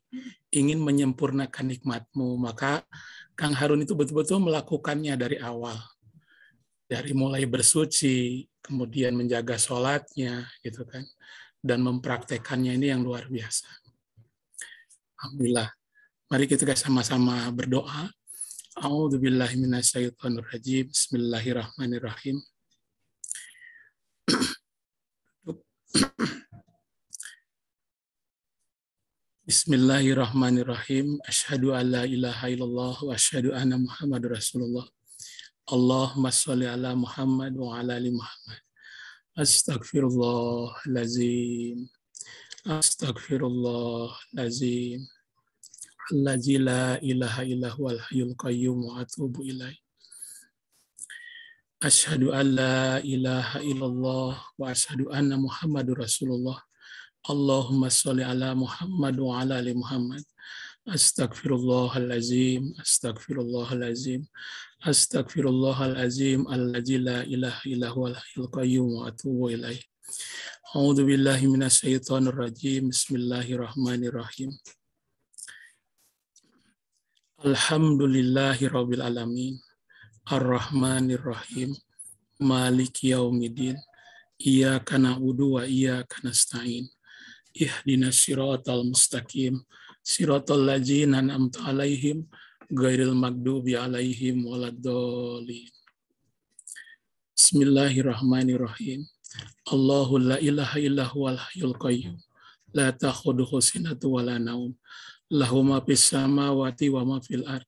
ingin menyempurnakan nikmatmu. Maka Kang Harun itu betul-betul melakukannya dari awal. Dari mulai bersuci, kemudian menjaga sholatnya, gitu kan, dan mempraktekannya ini yang luar biasa. Alhamdulillah. Mari kita sama-sama berdoa. A'udzubillahi minasyaitonirrajim. Bismillahirrahmanirrahim. Bismillahirrahmanirrahim. Asyhadu an la ilaha illallah wa asyhadu anna Muhammadar Rasulullah. Allahumma sholli ala Muhammad wa ala ali Muhammad. Astaghfirullahalazim. Astaghfirullahalazim. Allazi la ilaha illa huwal hayyul qayyum wa atubu ilaih. Asyhadu an la ilaha illallah wa asyhadu anna Muhammadur Rasulullah. Allahumma sholli ala Muhammad wa ala ali Muhammad. Astaghfirullahalazim. Astaghfirullahalazim. Astaghfirullahalazim. Allazi la ilaha illa huwal hayyul qayyum wa atubu ilaih. A'udzu billahi minasyaitonir rajim. Bismillahirrahmanirrahim. Alhamdulillahi rabbil alamin. Ar-Rahmanir Rahim. Maliki yaumiddin. Iyyaka na'budu wa iyyaka nasta'in. Ihdinas siratal mustaqim. Siratal ladzina an'amta 'alaihim ghairil maghdubi 'alaihim waladdallin. Bismillahirrahmanirrahim. Allahu la ilaha illa huwal hayyul qayyum. La ta'khudhuhu sinatun wa la naum. Lahu ma fis samawati wa ma fil ard.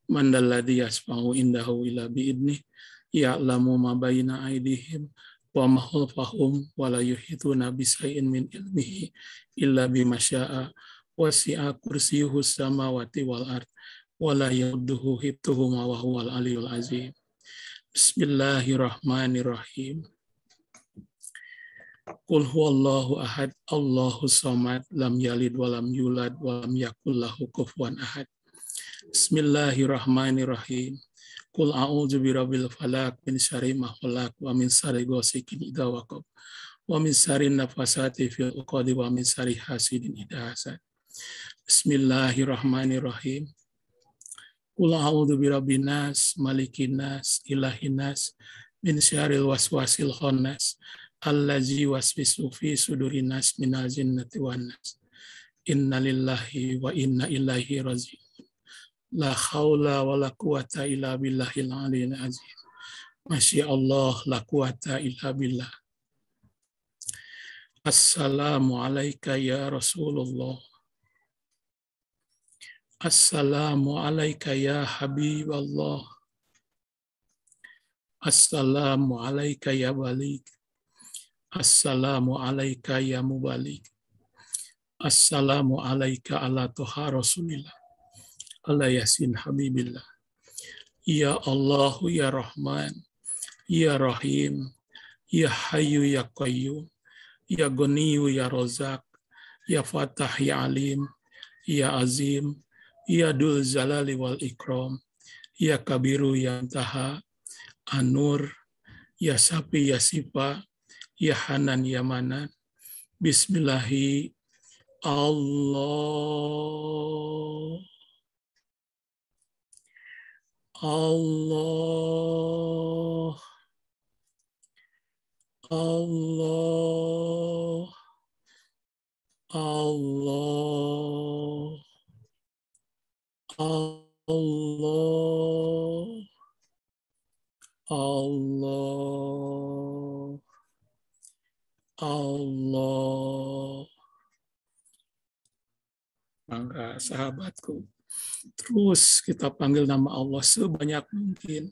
Man dalladzi yashfa'u indahu illa bi'idnih. Ya'lamu ma baina aydihim wa ma khalfahum wa la yuhituna bi syai'in min ilmihi illa bima syaa. Wasi'a kursiyyuhu samawati wal ard wa la yaudduhu hifdhuhuma wa huwal aliyyul azim. Bismillahirrahmanirrahim. Qul huwallahu ahad, Allahus samad, lam yalid wa lam yulad wa lam yakul lahu kufuwan ahad. Bismillahirrahmanirrahim. Qul a'udzu birabbil falaq min syarri ma khalaq wa min syarri ghasiqin idza waqab wa min syarri nafasati fil 'uqad wa min syarri hasidin idza hasad. Bismillahirrahmanirrahim. Qul a'udzu birabbin nas, malikin nas, ilahin nas, min syarril waswasil khannas. Allazi waswisu fi sudurin nas minal jinnati wan nas. Inna lillahi wa inna ilaihi raji'un. La haula wa la quwata illa billahil aliyyil azim. Masya Allah, la quwata illa billah. Assalamualaikum ya Rasulullah. Assalamualaikum ya Habiballah. Assalamualaikum ya Balik. Assalamualaikum ya Mubalik. Assalamualaikum ala Tuha Rasulillah. Ala Yasin Habibillah. Ya Allah, ya Rahman, ya Rahim, ya Hayyu, ya Qayyum, ya Ghaniyu, ya Razak, ya Fatah, ya Alim, ya Azim, ya Dul Zalali wal Ikram, ya Kabiru, ya Taha, An-Nur, ya Sapi, ya Sifa, ya Hanan, ya Manan. Bismillahi Allah. Allah. Allah. Allah. Allah. Allah. Allah. Maka sahabatku, terus kita panggil nama Allah sebanyak mungkin,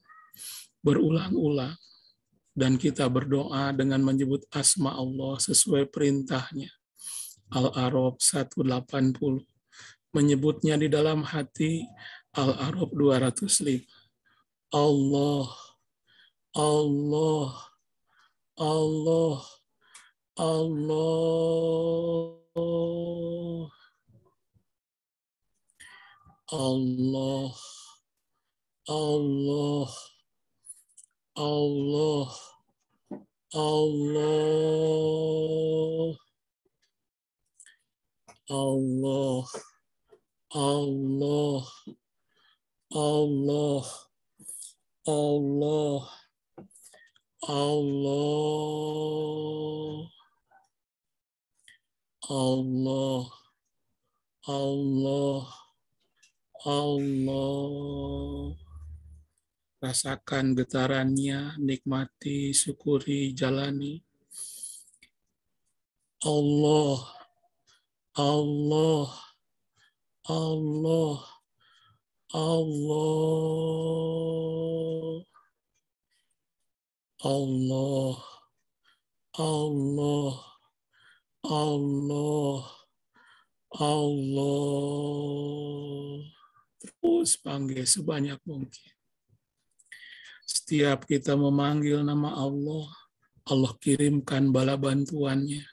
berulang-ulang, dan kita berdoa dengan menyebut asma Allah sesuai perintahnya. Al-A'raf 180, menyebutnya di dalam hati. Al-A'raf 205. Allah, Allah, Allah, Allah, Allah, Allah, Allah, Allah, Allah, Allah, Allah, Allah, Allah, Allah, Allah, Allah. Rasakan getarannya, nikmati, syukuri, jalani. Allah, Allah, Allah, Allah, Allah, Allah, Allah, Allah. Terus panggil sebanyak mungkin. Setiap kita memanggil nama Allah, Allah kirimkan bala bantuannya.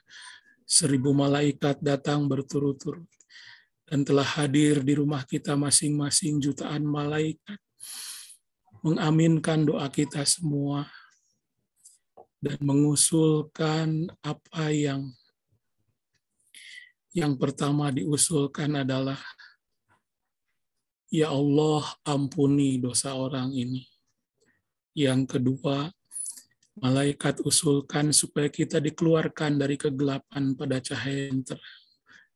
1000 malaikat datang berturut-turut. Dan telah hadir di rumah kita masing-masing jutaan malaikat. Mengaminkan doa kita semua. Dan mengusulkan apa yang pertama diusulkan adalah, ya Allah, ampuni dosa orang ini. Yang kedua, malaikat usulkan supaya kita dikeluarkan dari kegelapan pada cahaya yang terang.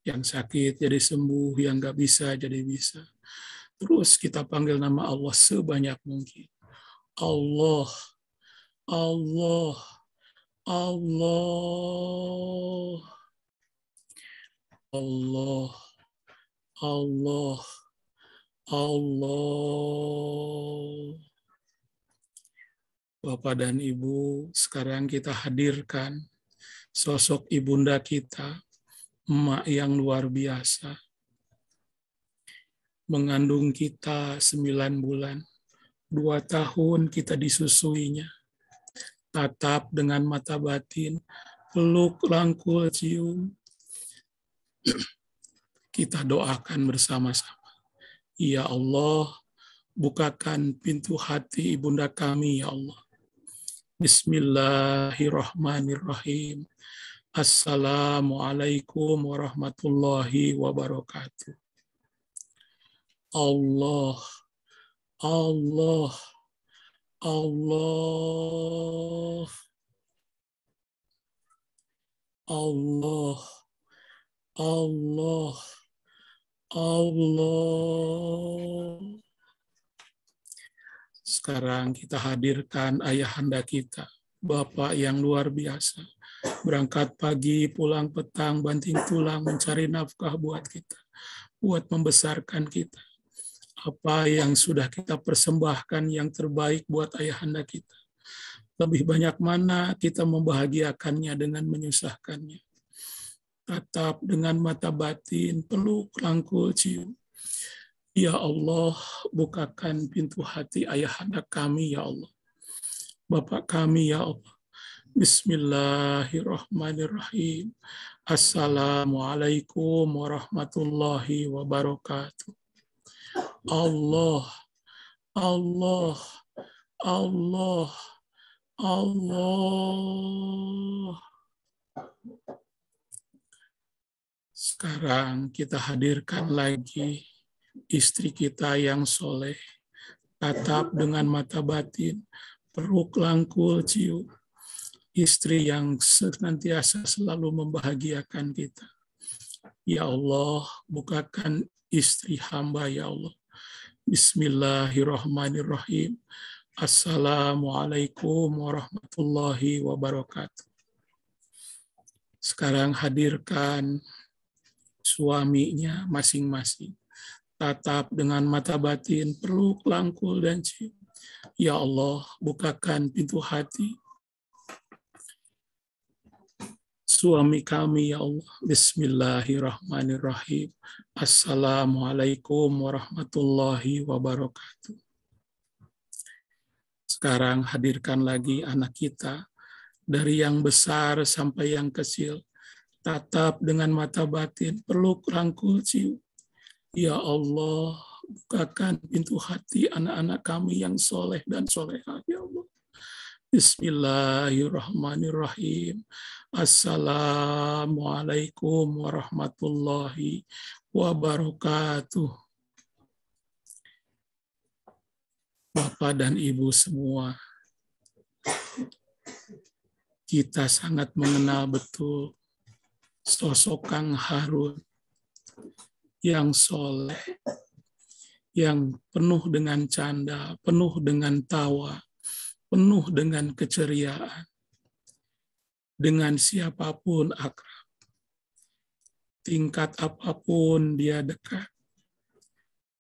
Yang sakit jadi sembuh, yang nggak bisa jadi bisa. Terus kita panggil nama Allah sebanyak mungkin. Allah, Allah, Allah, Allah, Allah, Allah. Bapak dan Ibu, sekarang kita hadirkan sosok ibunda kita, emak yang luar biasa. Mengandung kita 9 bulan, 2 tahun kita disusuinya. Tatap dengan mata batin, peluk, rangkul, cium. Kita doakan bersama-sama. Ya Allah, bukakan pintu hati ibunda kami, ya Allah. Bismillahirrahmanirrahim. Assalamualaikum warahmatullahi wabarakatuh. Allah, Allah, Allah, Allah, Allah, Allah. Sekarang kita hadirkan ayahanda kita, Bapak yang luar biasa. Berangkat pagi, pulang petang, banting tulang, mencari nafkah buat kita. Buat membesarkan kita. Apa yang sudah kita persembahkan yang terbaik buat ayahanda kita. Lebih banyak mana kita membahagiakannya dengan menyusahkannya. Tatap dengan mata batin, peluk, rangkul, cium. Ya Allah, bukakan pintu hati ayahanda kami, ya Allah. Bapak kami, ya Allah. Bismillahirrahmanirrahim. Assalamualaikum warahmatullahi wabarakatuh. Allah, Allah, Allah, Allah. Sekarang kita hadirkan lagi istri kita yang soleh, tatap dengan mata batin, peluk, rangkul, cium. Istri yang senantiasa selalu membahagiakan kita. Ya Allah, bukakan istri hamba, ya Allah. Bismillahirrahmanirrahim. Assalamualaikum warahmatullahi wabarakatuh. Sekarang hadirkan suaminya masing-masing. Tatap dengan mata batin, peluk, rangkul, dan cium. Ya Allah, bukakan pintu hati suami kami, ya Allah. Bismillahirrahmanirrahim. Assalamualaikum warahmatullahi wabarakatuh. Sekarang hadirkan lagi anak kita, dari yang besar sampai yang kecil. Tatap dengan mata batin, peluk, rangkul, cium. Ya Allah, bukakan pintu hati anak-anak kami yang soleh dan solehah, ya Allah. Bismillahirrahmanirrahim. Assalamualaikum warahmatullahi wabarakatuh. Bapak dan Ibu semua, kita sangat mengenal betul sosok Kang Harun yang soleh, yang penuh dengan canda, penuh dengan tawa, penuh dengan keceriaan. Dengan siapapun akrab. Tingkat apapun dia dekat.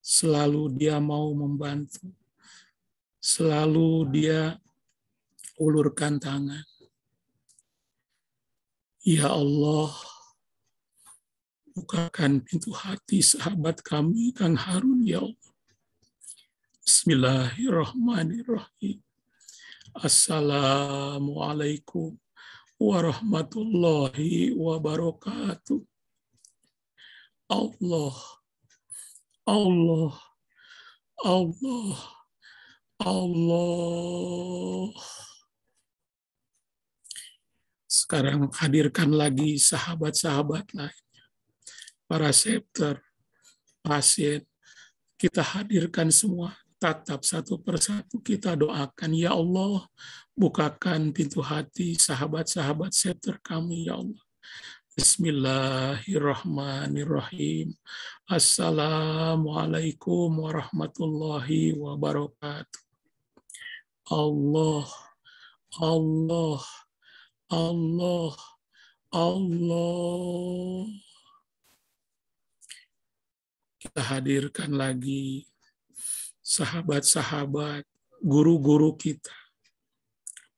Selalu dia mau membantu. Selalu dia ulurkan tangan. Ya Allah, bukakan pintu hati sahabat kami, Kang Harun, ya Allah. Bismillahirrahmanirrahim. Assalamualaikum warahmatullahi wabarakatuh. Allah, Allah, Allah, Allah. Sekarang hadirkan lagi sahabat-sahabat lainnya. Para chapter, pasien, kita hadirkan semua. Tatap satu persatu kita doakan. Ya Allah, bukakan pintu hati sahabat-sahabat chapter kami, ya Allah. Bismillahirrahmanirrahim. Assalamualaikum warahmatullahi wabarakatuh. Allah, Allah, Allah, Allah. Kita hadirkan lagi sahabat-sahabat, guru-guru kita,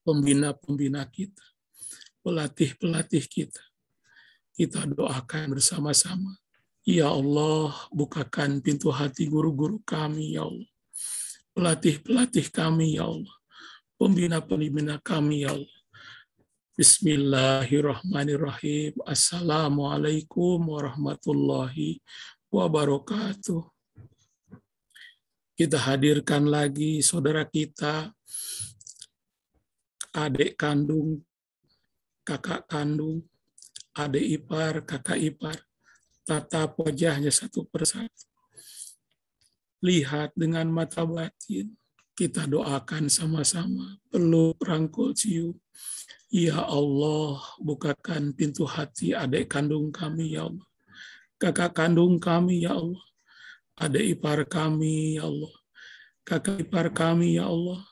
pembina-pembina kita, pelatih-pelatih kita. Kita doakan bersama-sama. Ya Allah, bukakan pintu hati guru-guru kami, ya Allah. Pelatih-pelatih kami, ya Allah. Pembina-pembina kami, ya Allah. Bismillahirrahmanirrahim. Assalamualaikum warahmatullahi wabarakatuh. Kita hadirkan lagi saudara kita, adik kandung, kakak kandung, adik ipar, kakak ipar. Tatap wajahnya satu persatu. Lihat dengan mata batin. Kita doakan sama-sama. Peluk, rangkul, cium. Ya Allah, bukakan pintu hati adik kandung kami, ya Allah. Kakak kandung kami, ya Allah. Adik ipar kami, ya Allah. kakak ipar kami ya Allah.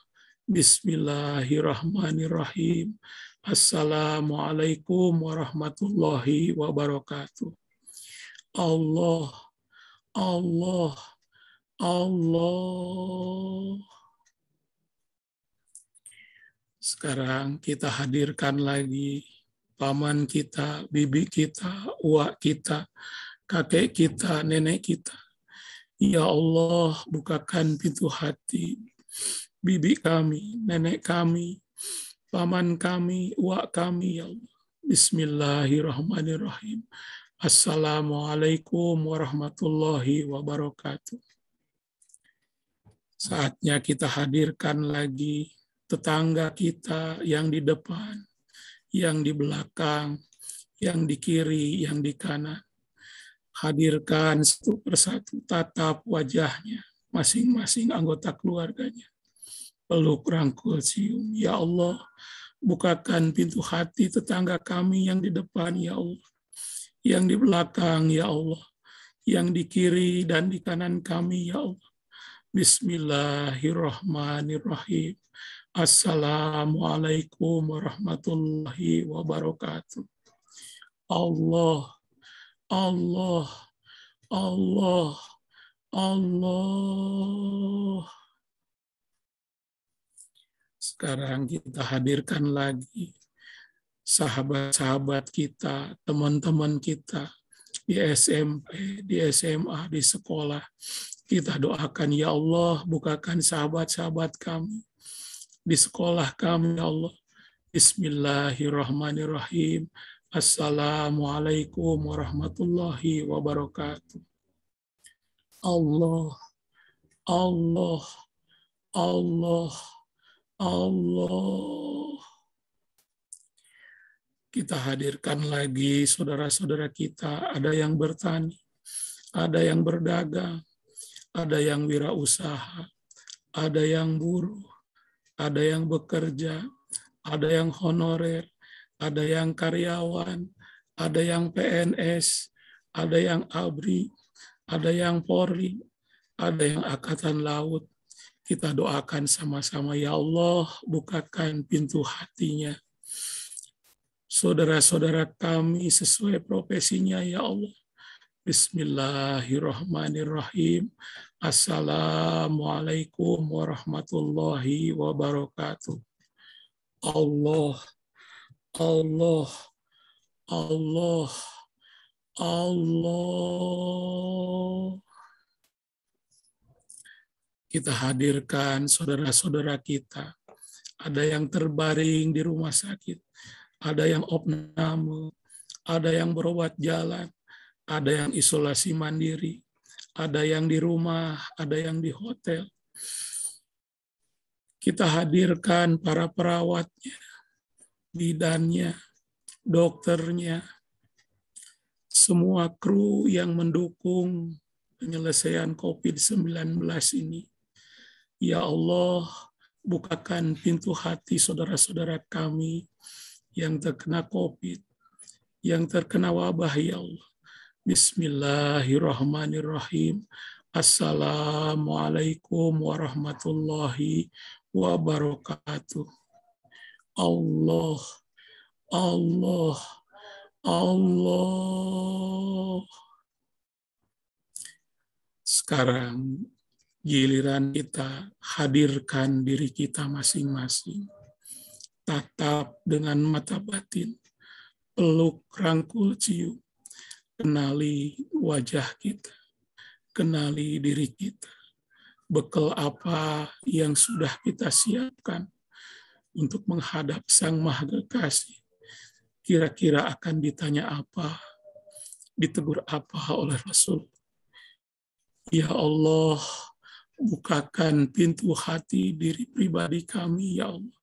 Bismillahirrahmanirrahim. Assalamualaikum warahmatullahi wabarakatuh. Allah, Allah, Allah. Sekarang kita hadirkan lagi paman kita, bibi kita, uak kita, kakek kita, nenek kita. Ya Allah, bukakan pintu hati bibi kami, nenek kami, paman kami, uak kami, ya Allah. Bismillahirrahmanirrahim. Assalamualaikum warahmatullahi wabarakatuh. Saatnya kita hadirkan lagi tetangga kita yang di depan, yang di belakang, yang di kiri, yang di kanan. Hadirkan satu persatu tatap wajahnya, masing-masing anggota keluarganya. Peluk, rangkul, cium. Ya Allah, bukakan pintu hati tetangga kami yang di depan, ya Allah. Yang di belakang, ya Allah. Yang di kiri dan di kanan kami, ya Allah. Bismillahirrahmanirrahim. Assalamualaikum warahmatullahi wabarakatuh. Allah, Allah, Allah, Allah. Sekarang kita hadirkan lagi sahabat-sahabat kita, teman-teman kita di SMP, di SMA, di sekolah. Kita doakan, ya Allah, bukakan sahabat-sahabat kami di sekolah kami, ya Allah. Bismillahirrahmanirrahim. Assalamualaikum warahmatullahi wabarakatuh. Allah, Allah, Allah, Allah. Kita hadirkan lagi saudara-saudara kita, ada yang bertani, ada yang berdagang, ada yang wirausaha, ada yang buruh, ada yang bekerja, ada yang honorer, ada yang karyawan, ada yang PNS, ada yang ABRI, ada yang Polri, ada yang Angkatan Laut. Kita doakan sama-sama, ya Allah, bukakan pintu hatinya. Saudara-saudara kami sesuai profesinya, ya Allah. Bismillahirrahmanirrahim. Assalamualaikum warahmatullahi wabarakatuh. Allah, Allah, Allah, Allah. Kita hadirkan saudara-saudara kita. Ada yang terbaring di rumah sakit, ada yang opname, ada yang berobat jalan, ada yang isolasi mandiri, ada yang di rumah, ada yang di hotel. Kita hadirkan para perawatnya, bidannya, dokternya, semua kru yang mendukung penyelesaian COVID-19 ini. Ya Allah, bukakan pintu hati saudara-saudara kami yang terkena COVID, yang terkena wabah, ya Allah. Bismillahirrahmanirrahim. Assalamualaikum warahmatullahi wabarakatuh. Allah, Allah, Allah. Sekarang giliran kita hadirkan diri kita masing-masing. Tatap dengan mata batin. Peluk, rangkul, cium. Kenali wajah kita. Kenali diri kita. Bekal apa yang sudah kita siapkan untuk menghadap Sang Maha Kekasih. Kira-kira akan ditanya apa? Ditegur apa oleh Rasul? Ya Allah, bukakan pintu hati diri pribadi kami, ya Allah.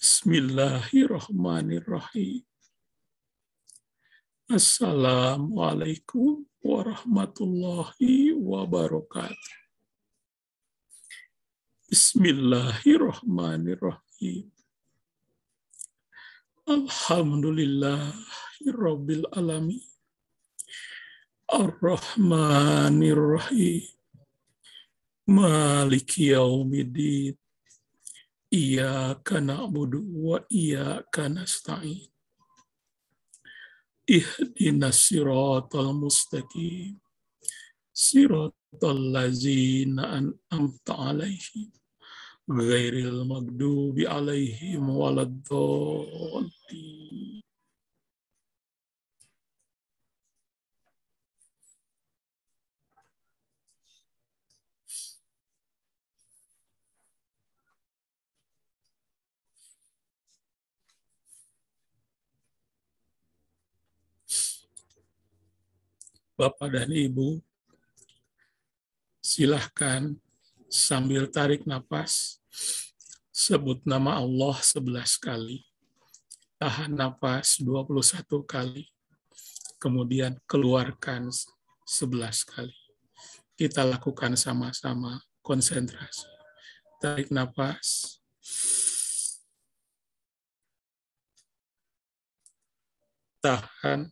Bismillahirrahmanirrahim. Assalamualaikum warahmatullahi wabarakatuh. Bismillahirrahmanirrahim. Alhamdulillahirabbil alamin. Ar-Rahmanir-Rahim. Maliki yaumiddin. Iyyaka na'budu wa iyyaka nasta'in. Ihdinas siratal mustaqim. Siratal ladzina an'amta 'alaihim ghairil maghdubi 'alaihim waladdallin. Bapak dan Ibu, silahkan sambil tarik napas, sebut nama Allah 11 kali, tahan napas 21 kali, kemudian keluarkan 11 kali. Kita lakukan sama-sama, konsentrasi. Tarik napas. Tahan.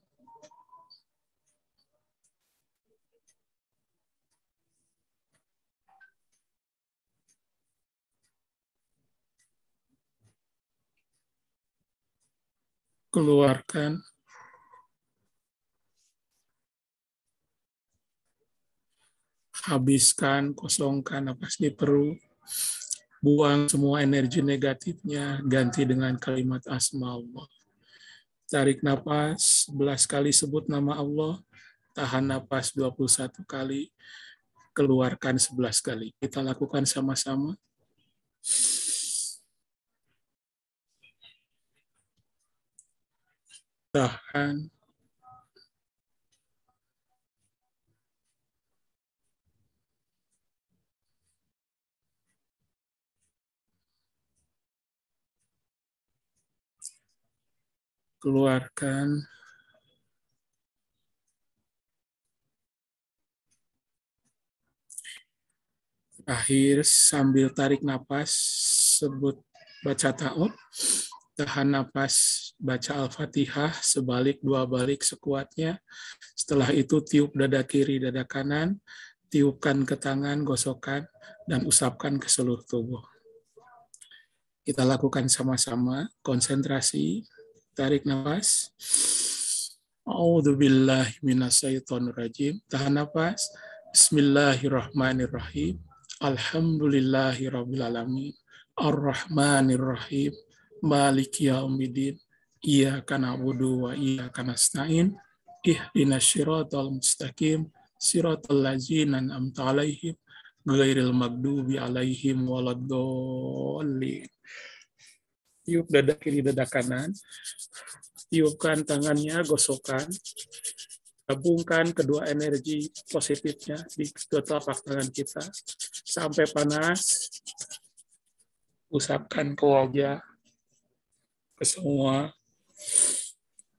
Keluarkan. Habiskan, kosongkan napas di perut. Buang semua energi negatifnya, ganti dengan kalimat asma Allah. Tarik napas 11 kali, sebut nama Allah. Tahan napas 21 kali. Keluarkan 11 kali. Kita lakukan sama-sama. Tahan. Keluarkan. Akhir, sambil tarik napas, sebut baca ta'awudz. Tahan napas, baca Al-Fatihah, sebalik 2 balik sekuatnya. Setelah itu tiup dada kiri, dada kanan, tiupkan ke tangan, gosokkan, dan usapkan ke seluruh tubuh. Kita lakukan sama-sama, konsentrasi, tarik napas. A'udzubillahi minasyaitonirrajim. Tahan napas. Bismillahirrahmanirrahim. Alhamdulillahirrabbilalamin. Ar-Rahmanirrahim. Maliki yaumiddin. Iyyaka na'budu wa iyyaka nasta'in. Ihdinas siratal mustaqim. Siratal ladzina an'amta 'alaihim ghairil maghdubi 'alaihim waladdallin. Tiup dada kiri, dada kanan. Tiupkan tangannya, gosokkan. Gabungkan kedua energi positifnya di kedua telapak tangan kita. Sampai panas. Usapkan ke wajah. Ke semua.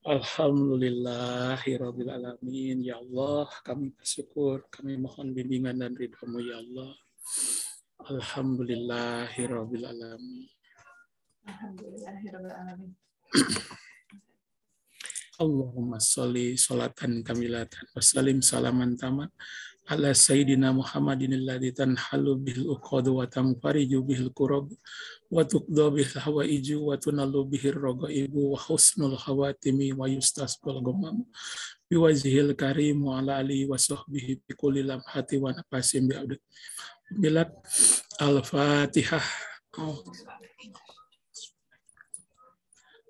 Alhamdulillahirabbil alamin. Ya Allah, kami bersyukur, kami mohon bimbingan dan ridha-Mu ya Allah. Alhamdulillahirabbil alamin. Alhamdulillahirabbil alamin. Allahumma sholli sholatan kamilatan wa salim salaman taman ala sayyidina Muhammadin alladzi tanhalu bihil uqadu wa tanfariju bihil kurab wa tuqda bihil hawaiju wa tunalu bihir ragaibu wa husnul khawatimi wa yustasqal ghamam bi wajhil karim wa ala alihi wa sahbihi bi kulli lamhati wa nafasin bi abdi bilat al-Fatihah.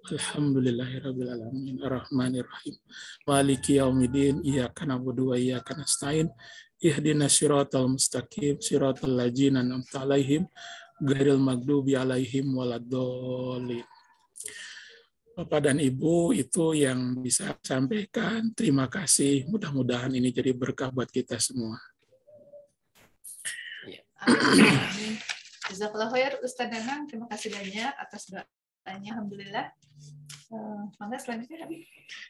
Alhamdulillahirabbil alamin arrahmanirrahim maliki yaumiddin iyyaka na'budu wa iyyaka nasta'in ihdinas siratal mustaqim siratal ladzina an'amta 'alaihim ghairil maghdubi 'alaihim waladdallin. Bapak dan Ibu, itu yang bisa sampaikan. Terima kasih. Mudah-mudahan ini jadi berkah buat kita semua. Amin. Jazakallahu khair Ustaz Danang, terima kasih banyak atas doanya. Alhamdulillah. Mangga selanjutnya Habib.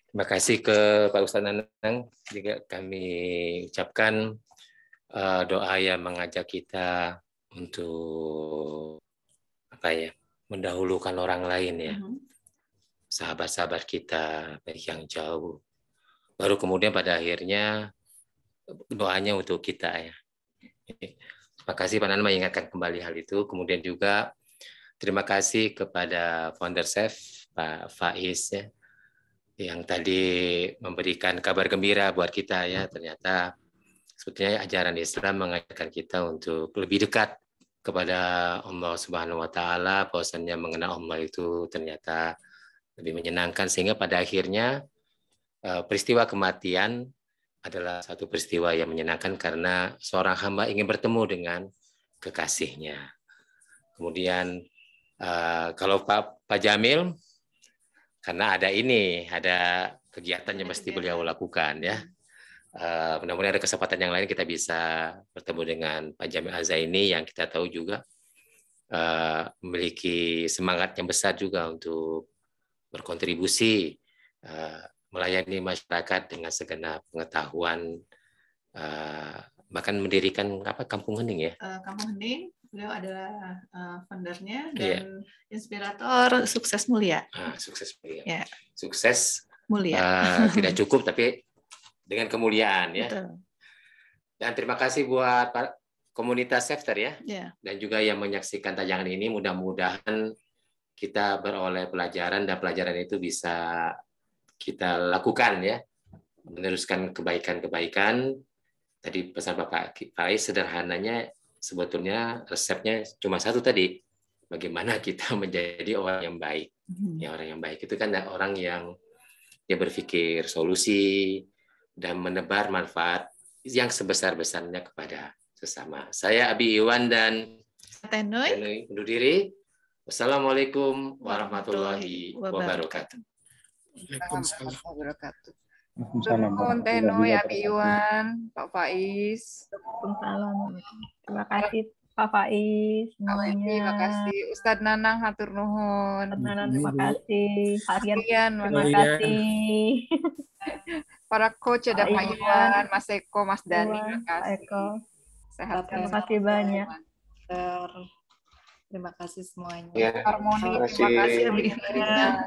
Terima kasih ke Pak Ustaz Danang. Juga kami ucapkan doa yang mengajak kita untuk mendahulukan orang lain ya. sahabat-sahabat kita baik yang jauh. Baru kemudian pada akhirnya doanya untuk kita ya. Terima kasih Pak Nan mengingatkan kembali hal itu. Kemudian juga terima kasih kepada founder Chef Pak Faiz ya, yang tadi memberikan kabar gembira buat kita ya. Ternyata sebetulnya ajaran Islam mengajarkan kita untuk lebih dekat kepada Allah Subhanahu wa taala, bahwasannya mengenal Allah itu ternyata lebih menyenangkan, sehingga pada akhirnya peristiwa kematian adalah satu peristiwa yang menyenangkan karena seorang hamba ingin bertemu dengan kekasihnya. Kemudian kalau Pak Jamil, karena ada kegiatan yang mesti beliau lakukan ya. Mudah-mudahan ada kesempatan yang lain kita bisa bertemu dengan Pak Jamil Azaini yang kita tahu juga memiliki semangat yang besar juga untuk berkontribusi melayani masyarakat dengan segenap pengetahuan, bahkan mendirikan Kampung Hening ya. Kampung Hening, beliau adalah foundernya dan inspirator Sukses Mulia. Sukses Mulia. Ya. Sukses Mulia. Tidak cukup tapi dengan kemuliaan ya. Betul. Dan terima kasih buat komunitas Chefter ya. Yeah. Dan juga yang menyaksikan tayangan ini, mudah-mudahan kita beroleh pelajaran dan pelajaran itu bisa kita lakukan ya, meneruskan kebaikan-kebaikan. Tadi pesan Bapak Faiz sederhananya sebetulnya resepnya cuma satu tadi, bagaimana kita menjadi orang yang baik. Ya, orang yang baik itu kan orang yang dia berpikir solusi dan menebar manfaat yang sebesar-besarnya kepada sesama. Saya Abi Iwan dan Tenoy undur diri. Wassalamualaikum warahmatullahi wabarakatuh. Waalaikumsalam. Waalaikumsalam. Tenoy, Abi Iwan, Pak Faiz. Waalaikumsalam. Terima kasih Pak Faiz semuanya. Terima kasih Ustadz Nanang, hatur nuhun. Nanang, terima kasih. Pak Rian, terima Rian. kasih. Para coach ada Pak Iwan, Mas Eko, Mas Dani, terima Pak kasih. Eko. Sehat. Terima kasih banyak. Terima kasih semuanya. Ya, Harmoni, terima kasih. terima kasih.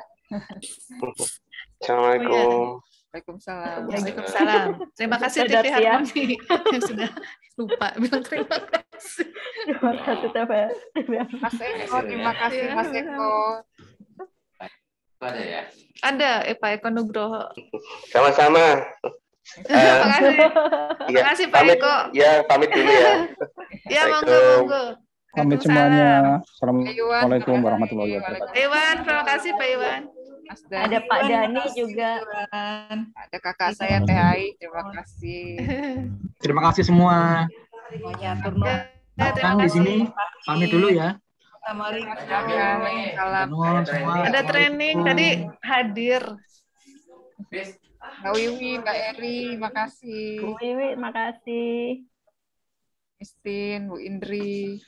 Assalamualaikum. Waalaikumsalam. Waalaikumsalam. Terima kasih Sudah TV siap. Harmoni yang sudah lupa bilang terima kasih. Terima kasih TV. Mas Eko, terima kasih Mas Eko. Ada ya? Ada Pak Eko Nugroho. Sama-sama. Terima kasih. Ya, Terima kasih Pak pamit, Eko. ya, pamit dulu ya. Ya, monggo, Assalamualaikum. monggo. Pamit semuanya. Assalamualaikum warahmatullahi wabarakatuh. Pak Iwan, terima kasih Pak Iwan. Mas Dani. Ada Pak Dani juga. Ada kakak saya Teh Ai, terima kasih. Terima kasih semua. Semuanya turno. Ya, terima Kang di kasih. sini pamit dulu ya. Waalaikumsalam. Nuhun semua. Ada training tadi hadir. Mbak Wiwi, Mbak Eri, makasih. Bu Wiwi, makasih. Mistin, Bu Indri,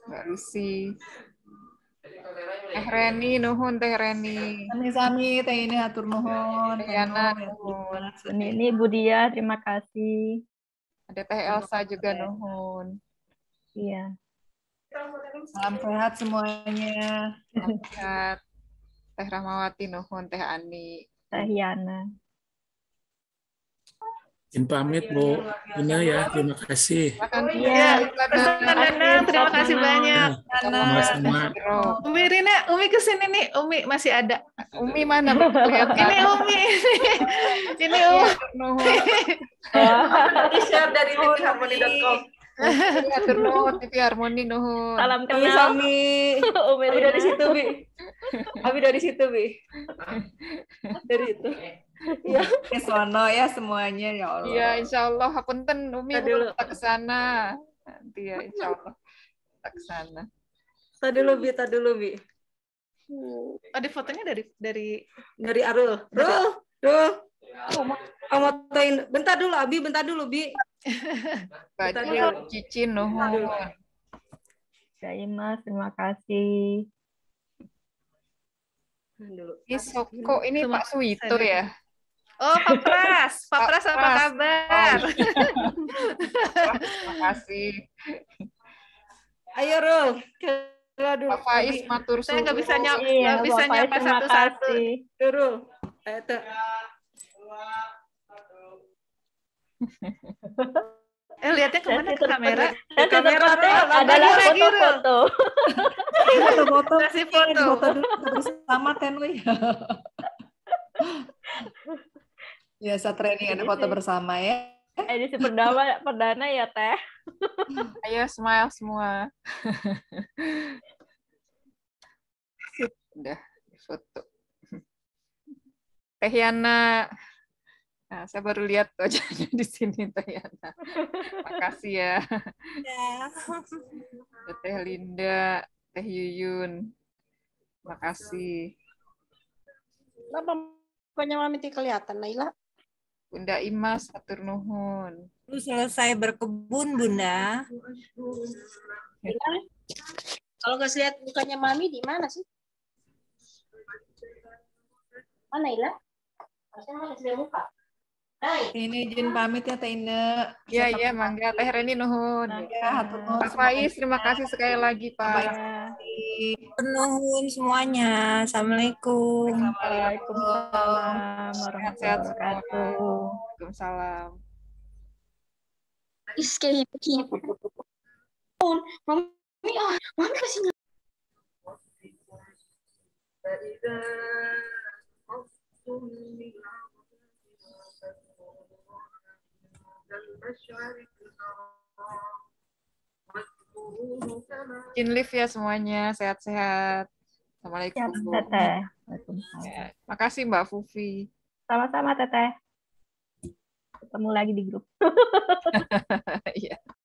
Mbak Lucy. Teh Reni, nuhun Teh Reni. Sami-sami teh ini hatur nuhun. Teh Yana, nuhun. Ini Bu Dia, terima kasih. Ada Teh Elsa juga nuhun. Iya. Salam sehat semuanya. Sehat. Teh Rahmawati nuhun, Teh Ani. Teh Yana. Izin pamit Bu Ina ya, terima kasih. Ya, Nana, terima kasih banyak. Sama-sama. Umi Rina, Umi kesini nih. Umi masih ada. Umi mana? Ini Umi. Ini Umi. Nuhun. Di-share dari tvharmony.com. Hatur nuhun, TV Harmoni nuhun. Salam kenal. Umi Abi dari situ, Bi. Abi dari situ, Bi. Dari itu. Ya, sono ya semuanya ya Allah. Iya, insya Allah. Hapunten Umi Tadi dulu. kita ke sana. Nanti ya, insya Allah kita ke sana. Tadi dulu, Bi. Ada fotonya dari Arul. Bentar dulu, Bi. Baju Cicin nuhun. Mas, terima kasih. Ini Soko, ini Pak Suwito ya? Oh, Pak Pras. Pak Pras apa kabar? Terima kasih. Ayo, Rul. Ke Aduh, Pak Faiz matur saya nggak bisa suwun. Iya, bisa Pak Faiz, nyapa terima satu-satu. kasih. Nurul. Lihatnya kemana ke kamera? Ke kamera tuh adalah foto-foto. Foto-foto. Kasih foto. Foto dulu bersama kan, Wi. Biasa training ada foto bersama ya. Edisi perdana ya, Teh. Ayo smile semua. Udah foto. Teh Yana. Nah, saya baru lihat wajahnya di sini, Teh Yana. Makasih ya. Teh Linda, Teh Yuyun. Makasih. Kenapa mukanya Mami tidak kelihatan, Naila? Bunda Imas, atur nuhun. Lu selesai berkebun, Bunda. Kalau nggak lihat mukanya Mami di mana sih? Mana Ila? Harusnya Mami sudah muka. Ini izin pamit ya Teh Ine. Iya, mangga Teh Reni nuhun. Ya, Pak Faiz, terima kasih sekali lagi, Pak. Nuhun semuanya. Assalamualaikum. Waalaikumsalam warahmatullahi wabarakatuh. Waalaikumsalam. Is kayak begini. Mami kasih Izin live ya semuanya, sehat-sehat. Assalamualaikum. Teteh. Makasih Mbak Fufi. Sama-sama, Teteh. Ketemu lagi di grup. Iya.